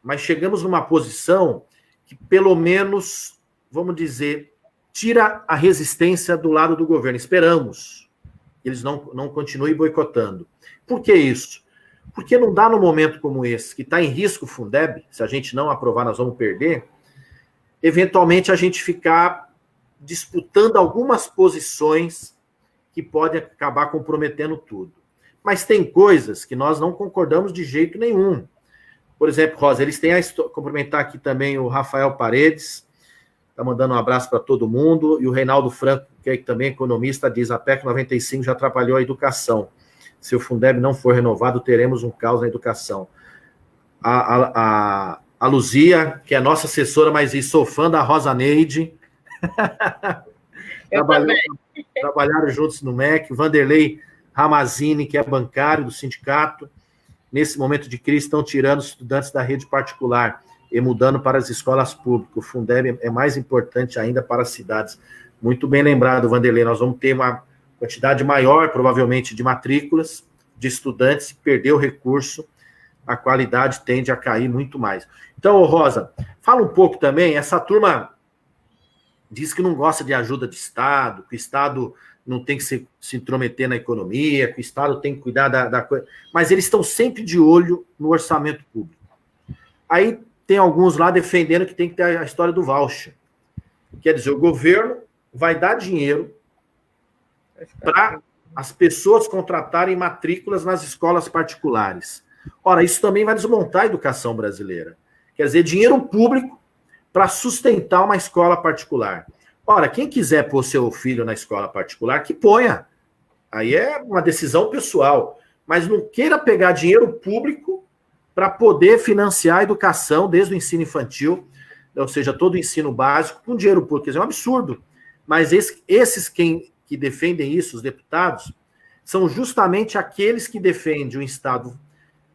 mas chegamos numa posição que, pelo menos, vamos dizer, tira a resistência do lado do governo. Esperamos que eles não continuem boicotando. Por que isso? Porque não dá, num momento como esse, que está em risco o Fundeb, se a gente não aprovar, nós vamos perder, eventualmente a gente ficar disputando algumas posições que podem acabar comprometendo tudo. Mas tem coisas que nós não concordamos de jeito nenhum. Por exemplo, Rosa, eles têm cumprimentar aqui também o Rafael Paredes, está mandando um abraço para todo mundo, e o Reinaldo Franco, que é também economista, diz: a PEC 95 já atrapalhou a educação. Se o Fundeb não for renovado, teremos um caos na educação. A Luzia, que é nossa assessora, mas sou fã da Rosa Neide. Trabalharam juntos no MEC. Vanderlei Ramazini, que é bancário do sindicato. Nesse momento de crise, estão tirando os estudantes da rede particular e mudando para as escolas públicas. O Fundeb é mais importante ainda para as cidades. Muito bem lembrado, Vanderlei. Nós vamos ter uma quantidade maior, provavelmente, de matrículas de estudantes. Perder o recurso, a qualidade tende a cair muito mais. Então, Rosa, fala um pouco também. Essa turma diz que não gosta de ajuda de Estado, que o Estado não tem que se intrometer na economia, que o Estado tem que cuidar da coisa. Mas eles estão sempre de olho no orçamento público. Aí tem alguns lá defendendo que tem que ter a história do voucher. Quer dizer, o governo vai dar dinheiro para as pessoas contratarem matrículas nas escolas particulares. Ora, isso também vai desmontar a educação brasileira. Quer dizer, dinheiro público para sustentar uma escola particular. Ora, quem quiser pôr seu filho na escola particular, que ponha. Aí é uma decisão pessoal. Mas não queira pegar dinheiro público para poder financiar a educação desde o ensino infantil, ou seja, todo o ensino básico, com dinheiro público. Quer dizer, é um absurdo. Mas esses que defendem isso, os deputados, são justamente aqueles que defendem um Estado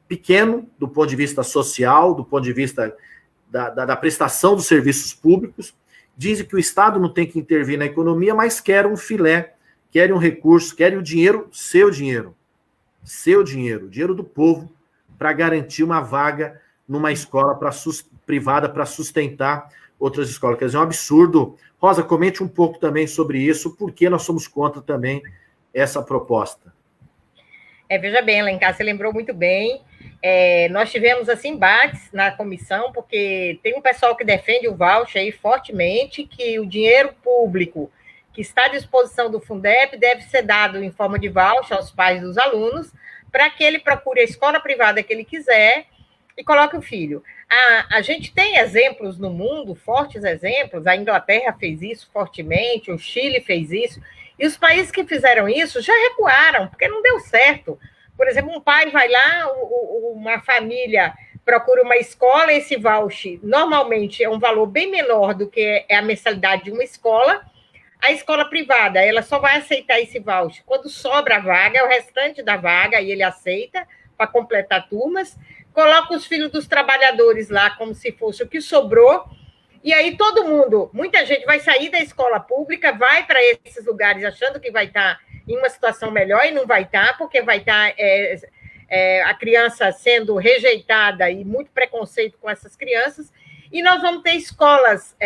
pequeno, do ponto de vista social, do ponto de vista da prestação dos serviços públicos. Dizem que o Estado não tem que intervir na economia, mas quer um filé, querem um recurso, querem o dinheiro, seu dinheiro, dinheiro do povo, para garantir uma vaga numa escola privada para sustentar outras escolas. Quer dizer, é um absurdo. Rosa, comente um pouco também sobre isso, porque nós somos contra também essa proposta. Veja bem, Alencar, você lembrou muito bem. Nós tivemos assim, embates na comissão, porque tem um pessoal que defende o voucher aí fortemente, que o dinheiro público que está à disposição do Fundeb deve ser dado em forma de voucher aos pais dos alunos, para que ele procure a escola privada que ele quiser e coloque o filho. A gente tem exemplos no mundo, fortes exemplos, a Inglaterra fez isso fortemente, o Chile fez isso, e os países que fizeram isso já recuaram, porque não deu certo. Por exemplo, um pai vai lá, uma família procura uma escola, esse voucher normalmente é um valor bem menor do que é a mensalidade de uma escola. A escola privada, ela só vai aceitar esse voucher quando sobra a vaga, é o restante da vaga, e ele aceita para completar turmas, coloca os filhos dos trabalhadores lá como se fosse o que sobrou, e aí todo mundo, muita gente vai sair da escola pública, vai para esses lugares achando que vai estar em uma situação melhor, e não vai estar, porque vai estar a criança sendo rejeitada e muito preconceito com essas crianças, e nós vamos ter escolas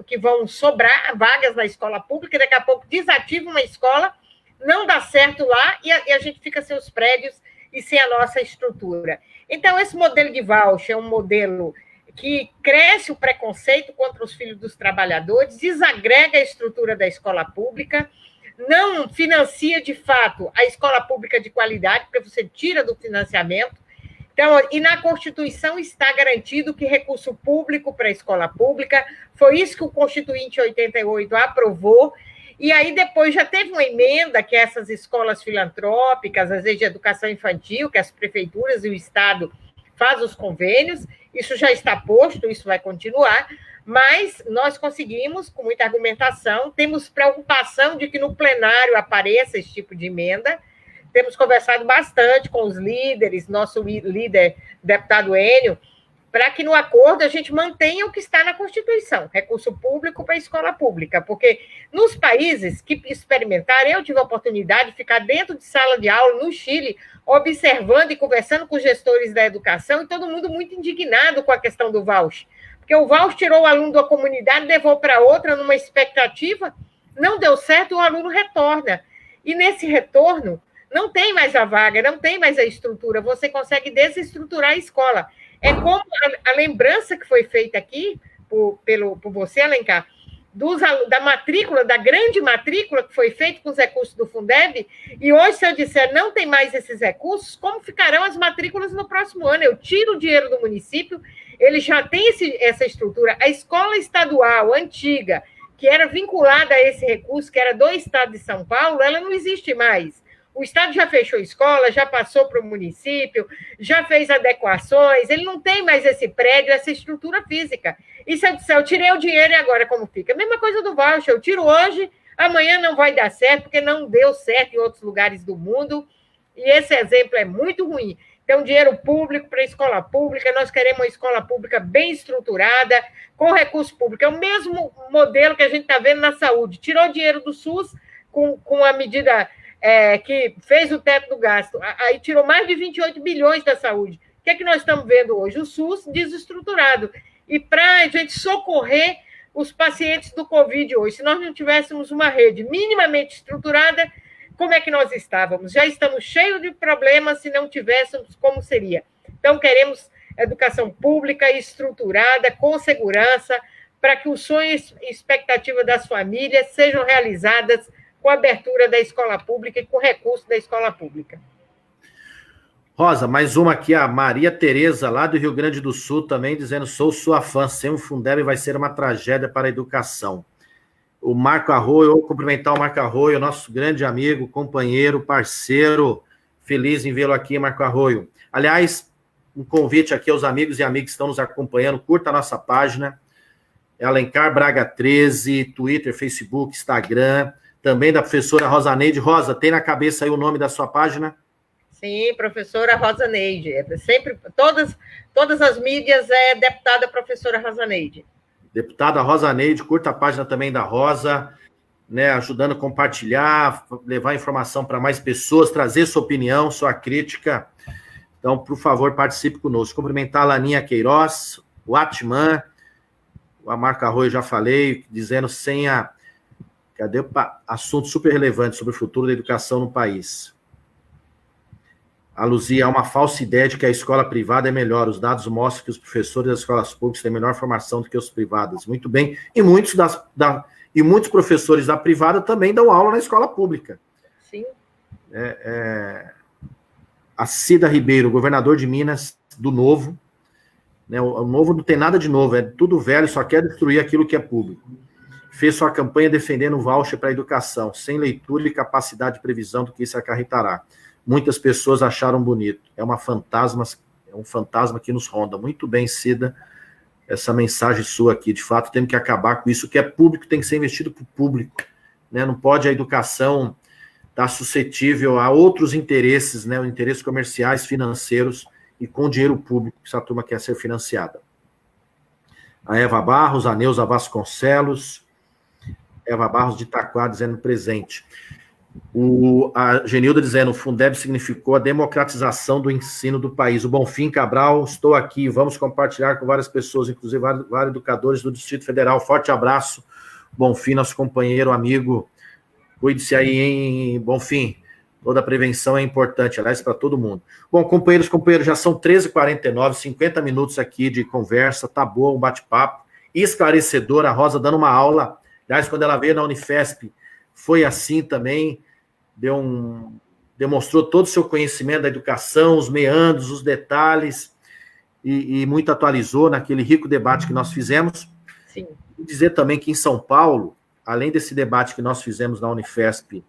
que vão sobrar vagas na escola pública, e daqui a pouco desativa uma escola, não dá certo lá, e a gente fica sem os prédios e sem a nossa estrutura. Então, esse modelo de voucher é um modelo que cresce o preconceito contra os filhos dos trabalhadores, desagrega a estrutura da escola pública, não financia, de fato, a escola pública de qualidade, porque você tira do financiamento. Então, e na Constituição está garantido que recurso público para a escola pública, foi isso que o Constituinte 88 aprovou, e aí depois já teve uma emenda que essas escolas filantrópicas, às vezes de educação infantil, que as prefeituras e o Estado faz os convênios, isso já está posto, isso vai continuar, mas nós conseguimos, com muita argumentação, temos preocupação de que no plenário apareça esse tipo de emenda, temos conversado bastante com os líderes, nosso líder, deputado Enio, para que no acordo a gente mantenha o que está na Constituição, recurso público para a escola pública, porque nos países que experimentaram, eu tive a oportunidade de ficar dentro de sala de aula no Chile, observando e conversando com os gestores da educação, e todo mundo muito indignado com a questão do voucher, porque o voucher tirou o aluno da comunidade, levou para outra numa expectativa, não deu certo, o aluno retorna. E nesse retorno, não tem mais a vaga, não tem mais a estrutura, você consegue desestruturar a escola. É como a lembrança que foi feita aqui, por você, Alencar, da matrícula, da grande matrícula que foi feita com os recursos do Fundeb, e hoje, se eu disser não tem mais esses recursos, como ficarão as matrículas no próximo ano? Eu tiro o dinheiro do município, ele já tem essa estrutura. A escola estadual, antiga, que era vinculada a esse recurso, que era do Estado de São Paulo, ela não existe mais. O Estado já fechou a escola, já passou para o município, já fez adequações, ele não tem mais esse prédio, essa estrutura física. E se eu disser, eu tirei o dinheiro e agora como fica? A mesma coisa do voucher, eu tiro hoje, amanhã não vai dar certo, porque não deu certo em outros lugares do mundo, e esse exemplo é muito ruim. Então, dinheiro público para a escola pública, nós queremos uma escola pública bem estruturada, com recurso público. É o mesmo modelo que a gente está vendo na saúde. Tirou dinheiro do SUS com a medida... que fez o teto do gasto, aí tirou mais de 28 bilhões da saúde. O que é que nós estamos vendo hoje? O SUS desestruturado. E para a gente socorrer os pacientes do Covid hoje, se nós não tivéssemos uma rede minimamente estruturada, como é que nós estávamos? Já estamos cheios de problemas se não tivéssemos, como seria? Então, queremos educação pública estruturada, com segurança, para que os sonhos e expectativas das famílias sejam realizadas com a abertura da escola pública e com recurso da escola pública. Rosa, mais uma aqui, a Maria Tereza, lá do Rio Grande do Sul, também dizendo, sou sua fã, sem o Fundeb vai ser uma tragédia para a educação. O Marco Arroio, eu vou cumprimentar o Marco Arroio, nosso grande amigo, companheiro, parceiro, feliz em vê-lo aqui, Marco Arroio. Aliás, um convite aqui aos amigos e amigas que estão nos acompanhando, curta a nossa página, é Alencar Braga 13, Twitter, Facebook, Instagram, também da professora Rosa Neide. Rosa, tem na cabeça aí o nome da sua página? Sim, professora Rosa Neide. Sempre, todas as mídias deputada professora Rosa Neide. Deputada Rosa Neide, curta a página também da Rosa, né, ajudando a compartilhar, levar informação para mais pessoas, trazer sua opinião, sua crítica. Então, por favor, participe conosco. Cumprimentar a Laninha Queiroz, o Atman, a Marca Arroio, já falei, dizendo sem a... Cadê o assunto super relevante sobre o futuro da educação no país? A Luzia, há uma falsa ideia de que a escola privada é melhor. Os dados mostram que os professores das escolas públicas têm melhor formação do que os privados. Muito bem. E muitos professores da privada também dão aula na escola pública. Sim. A Cida Ribeiro, governador de Minas, do Novo. Né, o Novo não tem nada de novo, é tudo velho, só quer destruir aquilo que é público. Fez sua campanha defendendo o voucher para a educação, sem leitura e capacidade de previsão do que isso acarretará. Muitas pessoas acharam bonito. É um fantasma que nos ronda. Muito bem, Cida, essa mensagem sua aqui. De fato, temos que acabar com isso. O que é público tem que ser investido para o público. Né? Não pode a educação estar suscetível a outros interesses, né? Interesses comerciais, financeiros, e com dinheiro público que essa turma quer ser financiada. A Eva Barros, a Neuza Vasconcelos... Eva Barros de Itaquá dizendo presente. A Genilda dizendo, o Fundeb significou a democratização do ensino do país. O Bonfim Cabral, estou aqui, vamos compartilhar com várias pessoas, inclusive vários educadores do Distrito Federal. Forte abraço, Bonfim, nosso companheiro, amigo. Cuide-se aí, hein, Bonfim. Toda a prevenção é importante, aliás, para todo mundo. Bom, companheiros, já são 13h49, 50 minutos aqui de conversa, tá bom, um bate-papo esclarecedor, a Rosa dando uma aula. Aliás, quando ela veio na Unifesp, foi assim também, demonstrou todo o seu conhecimento da educação, os meandros, os detalhes, e muito atualizou naquele rico debate que nós fizemos. Sim. E dizer também que em São Paulo, além desse debate que nós fizemos na Unifesp,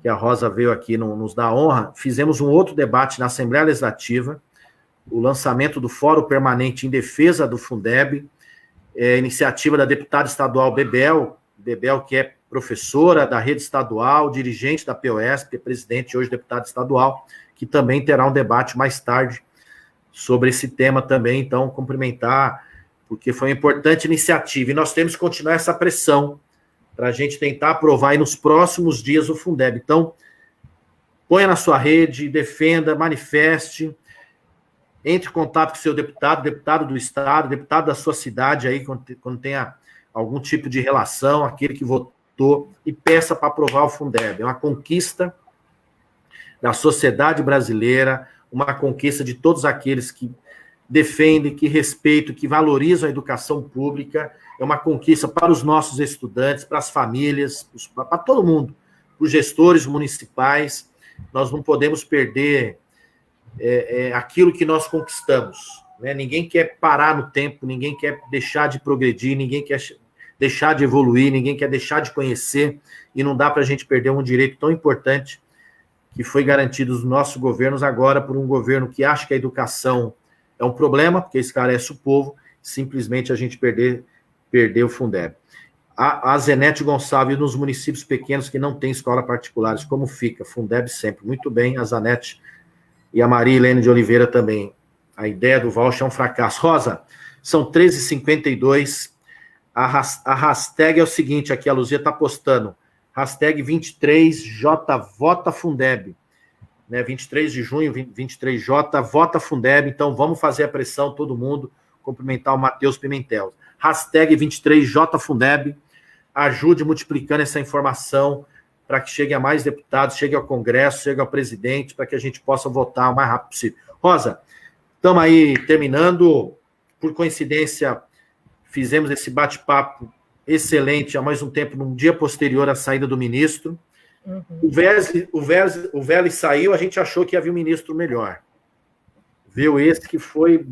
que a Rosa veio aqui nos dar honra, fizemos um outro debate na Assembleia Legislativa, o lançamento do Fórum Permanente em Defesa do Fundeb, iniciativa da deputada estadual Bebel, que é professora da rede estadual, dirigente da POSP, presidente hoje deputada estadual, que também terá um debate mais tarde sobre esse tema também. Então, cumprimentar, porque foi uma importante iniciativa, e nós temos que continuar essa pressão para a gente tentar aprovar aí nos próximos dias o Fundeb. Então, ponha na sua rede, defenda, manifeste, entre em contato com o seu deputado do estado, deputado da sua cidade aí, quando tenha algum tipo de relação, aquele que votou, e peça para aprovar o Fundeb. É uma conquista da sociedade brasileira, uma conquista de todos aqueles que defendem, que respeitam, que valorizam a educação pública, é uma conquista para os nossos estudantes, para as famílias, para todo mundo, para os gestores municipais. Nós não podemos perder aquilo que nós conquistamos, né? Ninguém quer parar no tempo, ninguém quer deixar de progredir, ninguém quer deixar de evoluir, ninguém quer deixar de conhecer, e não dá para a gente perder um direito tão importante que foi garantido nos nossos governos, agora por um governo que acha que a educação é um problema, porque esclarece o povo, simplesmente a gente perder o Fundeb. A Zenete Gonçalves, nos municípios pequenos que não têm escola particulares, como fica? Fundeb sempre. Muito bem, a Zanete e a Maria Helene de Oliveira também. A ideia do voucher é um fracasso. Rosa, são 13h52. A hashtag é o seguinte, aqui a Luzia está postando. Hashtag 23J Vota Fundeb. Né, 23 de junho, 23J Vota Fundeb. Então, vamos fazer a pressão, todo mundo. Cumprimentar o Matheus Pimentel. Hashtag 23J Fundeb. Ajude multiplicando essa informação para que chegue a mais deputados, chegue ao Congresso, chegue ao presidente, para que a gente possa votar o mais rápido possível. Rosa, estamos aí terminando. Por coincidência, fizemos esse bate-papo excelente há mais um tempo, num dia posterior à saída do ministro. Uhum. O Vélez saiu, a gente achou que havia um ministro melhor. Viu esse que foi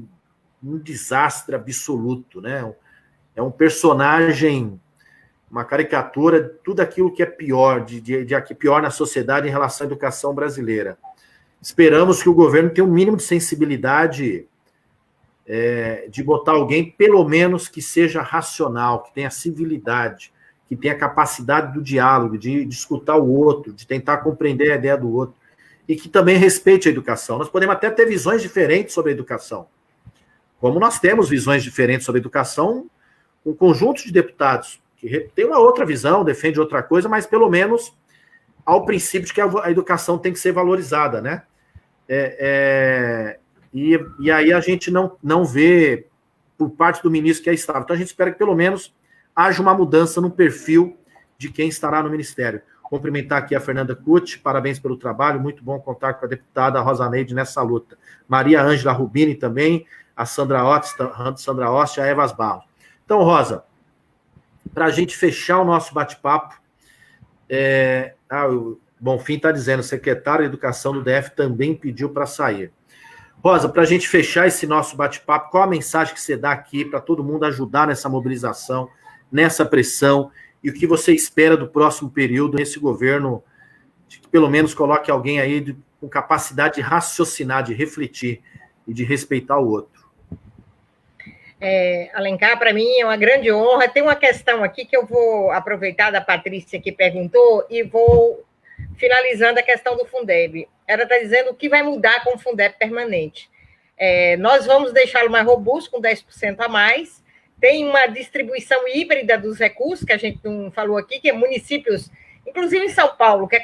um desastre absoluto, né? É um personagem, uma caricatura, tudo aquilo que é pior, de pior na sociedade em relação à educação brasileira. Esperamos que o governo tenha um mínimo de sensibilidade de botar alguém, pelo menos, que seja racional, que tenha civilidade, que tenha capacidade do diálogo, de escutar o outro, de tentar compreender a ideia do outro, e que também respeite a educação. Nós podemos até ter visões diferentes sobre a educação, como nós temos visões diferentes sobre a educação, um conjunto de deputados que tem uma outra visão, defende outra coisa, mas pelo menos ao princípio de que a educação tem que ser valorizada, né? E aí a gente não vê por parte do ministro que é estável. Então a gente espera que pelo menos haja uma mudança no perfil de quem estará no ministério. Cumprimentar aqui a Fernanda Cucci, parabéns pelo trabalho, muito bom contar com a deputada Rosa Neide nessa luta. Maria Ângela Rubini também, a Sandra Ost, a Eva Barros. Então, Rosa, para a gente fechar o nosso bate-papo, o Bonfim está dizendo, o secretário de Educação do DF também pediu para sair. Rosa, para a gente fechar esse nosso bate-papo, qual a mensagem que você dá aqui para todo mundo ajudar nessa mobilização, nessa pressão, e o que você espera do próximo período nesse governo, de que pelo menos coloque alguém aí com capacidade de raciocinar, de refletir e de respeitar o outro? Alencar, para mim é uma grande honra. Tem uma questão aqui que eu vou aproveitar da Patrícia que perguntou e vou finalizando a questão do Fundeb. Ela está dizendo o que vai mudar com o Fundeb permanente. Nós vamos deixá-lo mais robusto, com 10% a mais. Tem uma distribuição híbrida dos recursos, que a gente não falou aqui, que é municípios, inclusive em São Paulo, que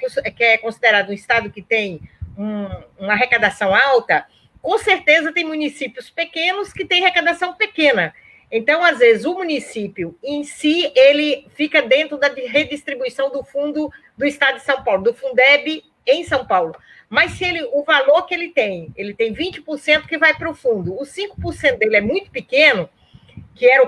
é considerado um estado que tem uma arrecadação alta, com certeza tem municípios pequenos que têm arrecadação pequena. Então, às vezes, o município em si, ele fica dentro da redistribuição do fundo do estado de São Paulo, do Fundeb em São Paulo. Mas se o valor que ele tem 20% que vai para o fundo, os 5% dele é muito pequeno, que é o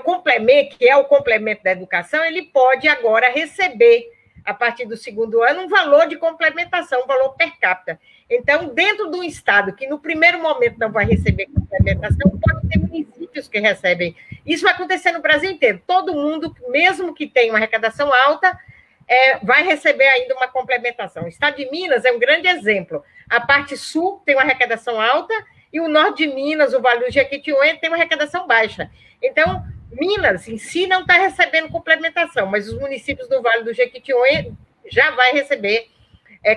complemento da educação, ele pode agora receber, a partir do segundo ano, um valor de complementação, um valor per capita. Então, dentro do estado que no primeiro momento não vai receber complementação, pode ter municípios que recebem. Isso vai acontecer no Brasil inteiro. Todo mundo, mesmo que tenha uma arrecadação alta, vai receber ainda uma complementação. O estado de Minas é um grande exemplo. A parte sul tem uma arrecadação alta e o norte de Minas, o Vale do Jequitinhonha, tem uma arrecadação baixa. Então, Minas em si não está recebendo complementação, mas os municípios do Vale do Jequitinhonha já vai receber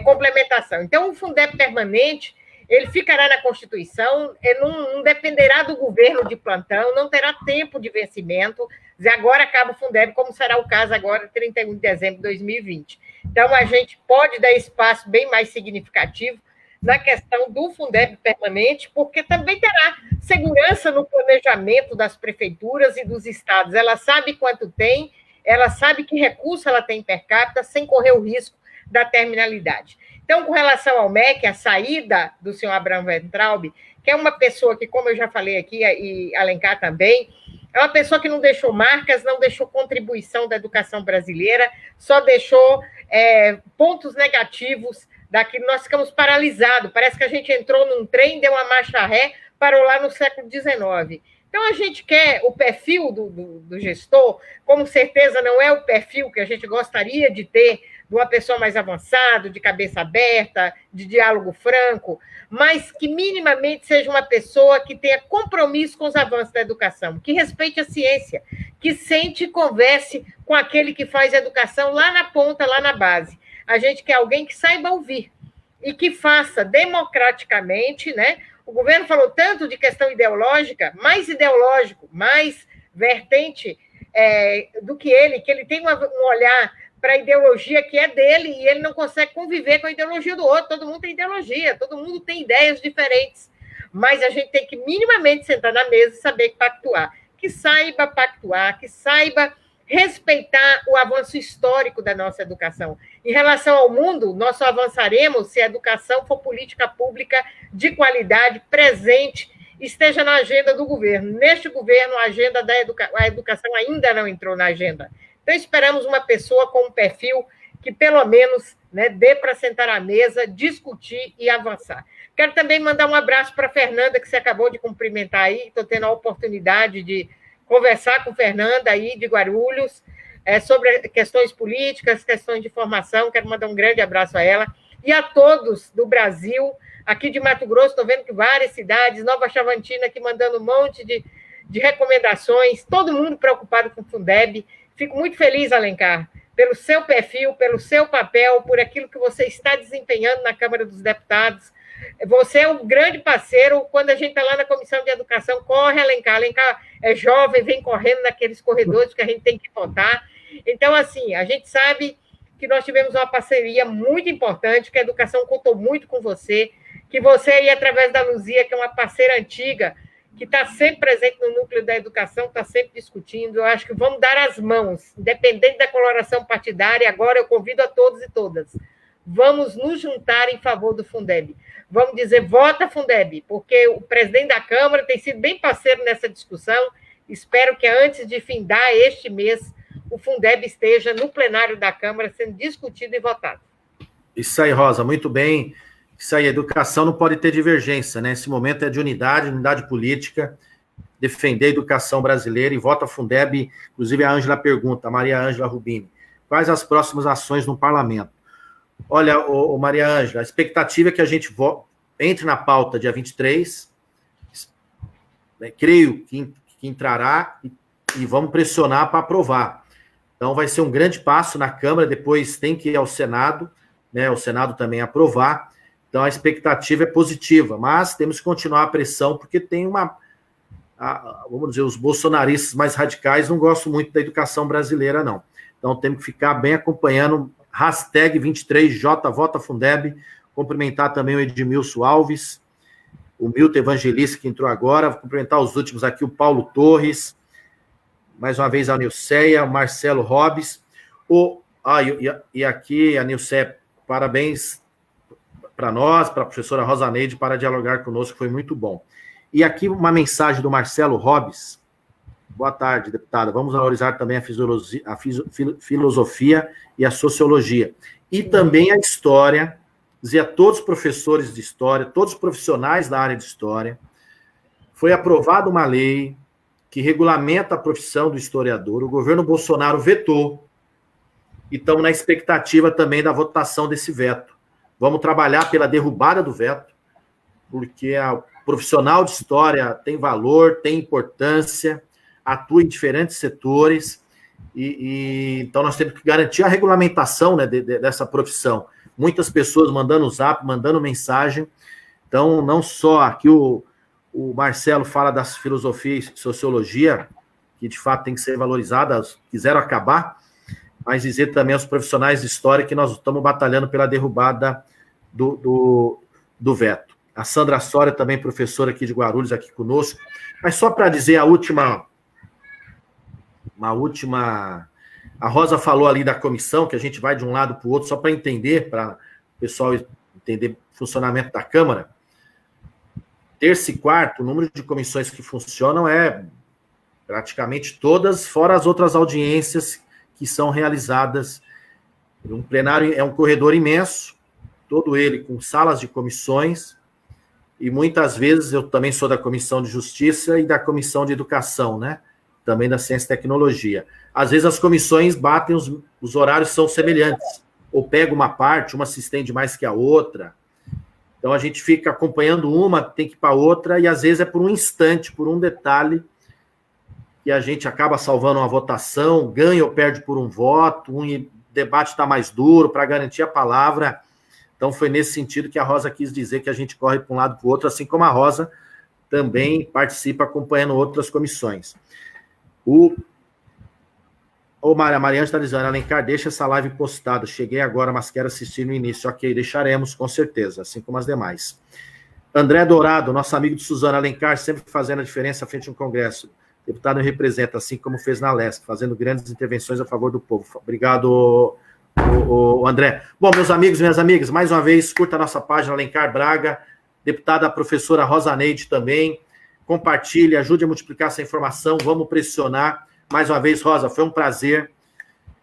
complementação. Então, o Fundeb permanente, ele ficará na Constituição, não dependerá do governo de plantão, não terá tempo de vencimento, agora acaba o Fundeb, como será o caso agora, 31 de dezembro de 2020. Então, a gente pode dar espaço bem mais significativo na questão do Fundeb permanente, porque também terá segurança no planejamento das prefeituras e dos estados. Ela sabe quanto tem, ela sabe que recurso ela tem per capita, sem correr o risco da terminalidade. Então, com relação ao MEC, a saída do senhor Abraham Weintraub, que é uma pessoa que, como eu já falei aqui, e Alencar também, é uma pessoa que não deixou marcas, não deixou contribuição da educação brasileira, só deixou pontos negativos daquilo. Nós ficamos paralisados, parece que a gente entrou num trem, deu uma marcha ré, parou lá no século XIX. Então, a gente quer o perfil do gestor, com certeza não é o perfil que a gente gostaria de ter, de uma pessoa mais avançada, de cabeça aberta, de diálogo franco, mas que minimamente seja uma pessoa que tenha compromisso com os avanços da educação, que respeite a ciência, que sente e converse com aquele que faz a educação lá na ponta, lá na base. A gente quer alguém que saiba ouvir e que faça democraticamente, né? O governo falou tanto de questão ideológica, mais ideológico, mais vertente do que ele tem um olhar para a ideologia que é dele e ele não consegue conviver com a ideologia do outro. Todo mundo tem ideologia, todo mundo tem ideias diferentes, mas a gente tem que minimamente sentar na mesa e saber pactuar, que saiba respeitar o avanço histórico da nossa educação. Em relação ao mundo, nós só avançaremos se a educação for política pública de qualidade, presente, esteja na agenda do governo. Neste governo, a agenda a educação ainda não entrou na agenda. Então, esperamos uma pessoa com um perfil que, pelo menos, né, dê para sentar à mesa, discutir e avançar. Quero também mandar um abraço para a Fernanda, que você acabou de cumprimentar aí. Estou tendo a oportunidade de conversar com Fernanda aí de Guarulhos sobre questões políticas, questões de formação. Quero mandar um grande abraço a ela e a todos do Brasil, aqui de Mato Grosso. Estou vendo que várias cidades, Nova Chavantina aqui mandando um monte de recomendações, todo mundo preocupado com o Fundeb. Fico muito feliz, Alencar, pelo seu perfil, pelo seu papel, por aquilo que você está desempenhando na Câmara dos Deputados. Você é um grande parceiro. Quando a gente está lá na Comissão de Educação, corre, Alencar. Alencar é jovem, vem correndo naqueles corredores que a gente tem que votar. Então, assim, a gente sabe que nós tivemos uma parceria muito importante, que a educação contou muito com você, que você aí, através da Luzia, que é uma parceira antiga, que está sempre presente no núcleo da educação, está sempre discutindo. Eu acho que vamos dar as mãos, independente da coloração partidária. Agora eu convido a todos e todas. Vamos nos juntar em favor do Fundeb. Vamos dizer, vota Fundeb, porque o presidente da Câmara tem sido bem parceiro nessa discussão. Espero que antes de findar este mês, o Fundeb esteja no plenário da Câmara sendo discutido e votado. Isso aí, Rosa, muito bem. Isso aí, educação não pode ter divergência, né? Esse momento é de unidade política, defender a educação brasileira e vota Fundeb. Inclusive, a Ângela pergunta, a Maria Ângela Rubini, quais as próximas ações no parlamento? Olha, Maria Ângela, a expectativa é que a gente entre na pauta dia 23, creio que entrará e vamos pressionar para aprovar. Então, vai ser um grande passo na Câmara, depois tem que ir ao Senado, né? O Senado também aprovar. Então, a expectativa é positiva, mas temos que continuar a pressão, porque tem vamos dizer, os bolsonaristas mais radicais não gostam muito da educação brasileira, não. Então, temos que ficar bem acompanhando, #23J Vota Fundeb, cumprimentar também o Edmilson Alves, o Milton Evangelista, que entrou agora, vou cumprimentar os últimos aqui, o Paulo Torres, mais uma vez a Nilceia, o Marcelo Robes, e aqui a Nilceia, parabéns para nós, para a professora Rosaneide, para dialogar conosco, foi muito bom. E aqui uma mensagem do Marcelo Robes. Boa tarde, deputada. Vamos valorizar também a filosofia e a sociologia. E também a história, dizer a todos os professores de história, todos os profissionais da área de história, foi aprovada uma lei que regulamenta a profissão do historiador, o governo Bolsonaro vetou, e estamos na expectativa também da votação desse veto. Vamos trabalhar pela derrubada do veto, porque o profissional de história tem valor, tem importância, atua em diferentes setores, então nós temos que garantir a regulamentação, né, dessa profissão. Muitas pessoas mandando zap, mandando mensagem. Então, não só aqui o Marcelo fala das filosofias e sociologia, que de fato tem que ser valorizadas, quiseram acabar, mas dizer também aos profissionais de história que nós estamos batalhando pela derrubada do veto. A Sandra Soria, também professora aqui de Guarulhos, aqui conosco. Mas só para dizer a Rosa falou ali da comissão, que a gente vai de um lado para o outro, só para entender, para o pessoal entender o funcionamento da Câmara. Terça e quarta, o número de comissões que funcionam é praticamente todas, fora as outras audiências que são realizadas. Um plenário é um corredor imenso, todo ele com salas de comissões, e muitas vezes eu também sou da Comissão de Justiça e da Comissão de Educação, né? Também da Ciência e Tecnologia. Às vezes as comissões batem, os horários são semelhantes, ou pega uma parte, uma se estende mais que a outra. Então a gente fica acompanhando uma, tem que ir para outra, e às vezes é por um instante, por um detalhe, que a gente acaba salvando uma votação, ganha ou perde por um voto, debate está mais duro para garantir a palavra. Então foi nesse sentido que a Rosa quis dizer que a gente corre para um lado para o outro, assim como a Rosa também participa acompanhando outras comissões. A Mariana está dizendo, Alencar, deixa essa live postada. Cheguei agora, mas quero assistir no início. Ok, deixaremos, com certeza, assim como as demais. André Dourado, nosso amigo de Suzana Alencar, sempre fazendo a diferença à frente de um congresso. Deputado representa, assim como fez na LESC, fazendo grandes intervenções a favor do povo. Obrigado, André. Bom, meus amigos e minhas amigas, mais uma vez, curta a nossa página, Alencar Braga, deputada professora Rosa Neide também. Compartilhe, ajude a multiplicar essa informação, vamos pressionar. Mais uma vez, Rosa, foi um prazer,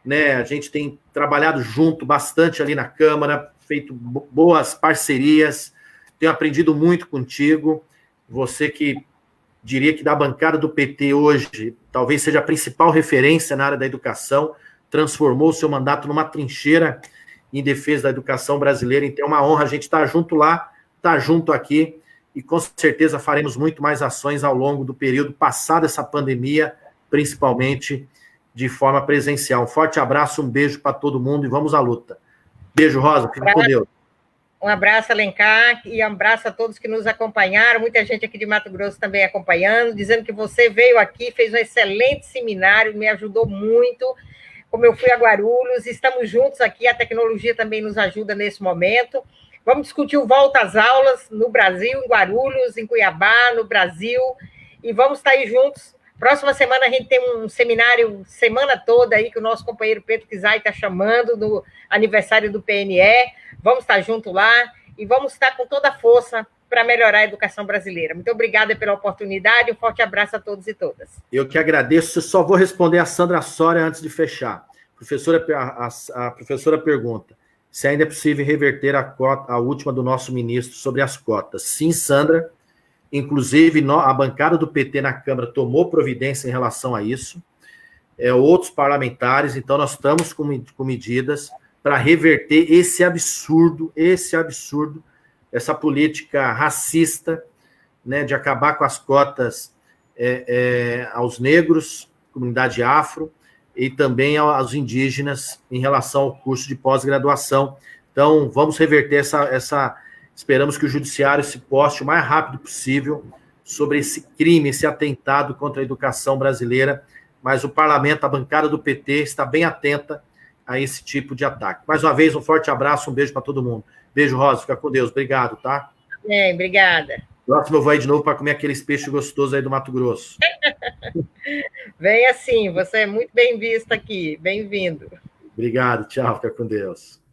né? A gente tem trabalhado junto bastante ali na Câmara, feito boas parcerias, tenho aprendido muito contigo. Você que diria que da bancada do PT hoje, talvez seja a principal referência na área da educação, transformou o seu mandato numa trincheira em defesa da educação brasileira. Então é uma honra a gente estar junto lá, estar junto aqui, e com certeza faremos muito mais ações ao longo do período, passada essa pandemia, principalmente de forma presencial. Um forte abraço, um beijo para todo mundo e vamos à luta. Beijo, Rosa, fica com Deus. Um abraço, Alencar, e um abraço a todos que nos acompanharam, muita gente aqui de Mato Grosso também acompanhando, dizendo que você veio aqui, fez um excelente seminário, me ajudou muito, como eu fui a Guarulhos, estamos juntos aqui, a tecnologia também nos ajuda nesse momento. Vamos discutir o volta às aulas no Brasil, em Guarulhos, em Cuiabá, no Brasil, e vamos estar aí juntos. Próxima semana a gente tem um seminário, semana toda aí, que o nosso companheiro Pedro Kizai está chamando, no aniversário do PNE. Vamos estar junto lá e vamos estar com toda a força para melhorar a educação brasileira. Muito obrigada pela oportunidade, um forte abraço a todos e todas. Eu que agradeço, eu só vou responder a Sandra Soria antes de fechar. A professora pergunta se ainda é possível reverter a última do nosso ministro sobre as cotas. Sim, Sandra. Inclusive, a bancada do PT na Câmara tomou providência em relação a isso. Outros parlamentares, então nós estamos com medidas para reverter esse absurdo, essa política racista, né, de acabar com as cotas aos negros, comunidade afro, e também aos indígenas em relação ao curso de pós-graduação. Então, vamos reverter esperamos que o judiciário se poste o mais rápido possível sobre esse crime, esse atentado contra a educação brasileira, mas o parlamento, a bancada do PT, está bem atenta a esse tipo de ataque. Mais uma vez, um forte abraço, um beijo para todo mundo. Beijo, Rosa, fica com Deus. Obrigado, tá? Obrigada. Próximo eu vou aí de novo para comer aqueles peixes gostosos aí do Mato Grosso. Vem assim, você é muito bem visto aqui. Bem-vindo. Obrigado, tchau, fica com Deus.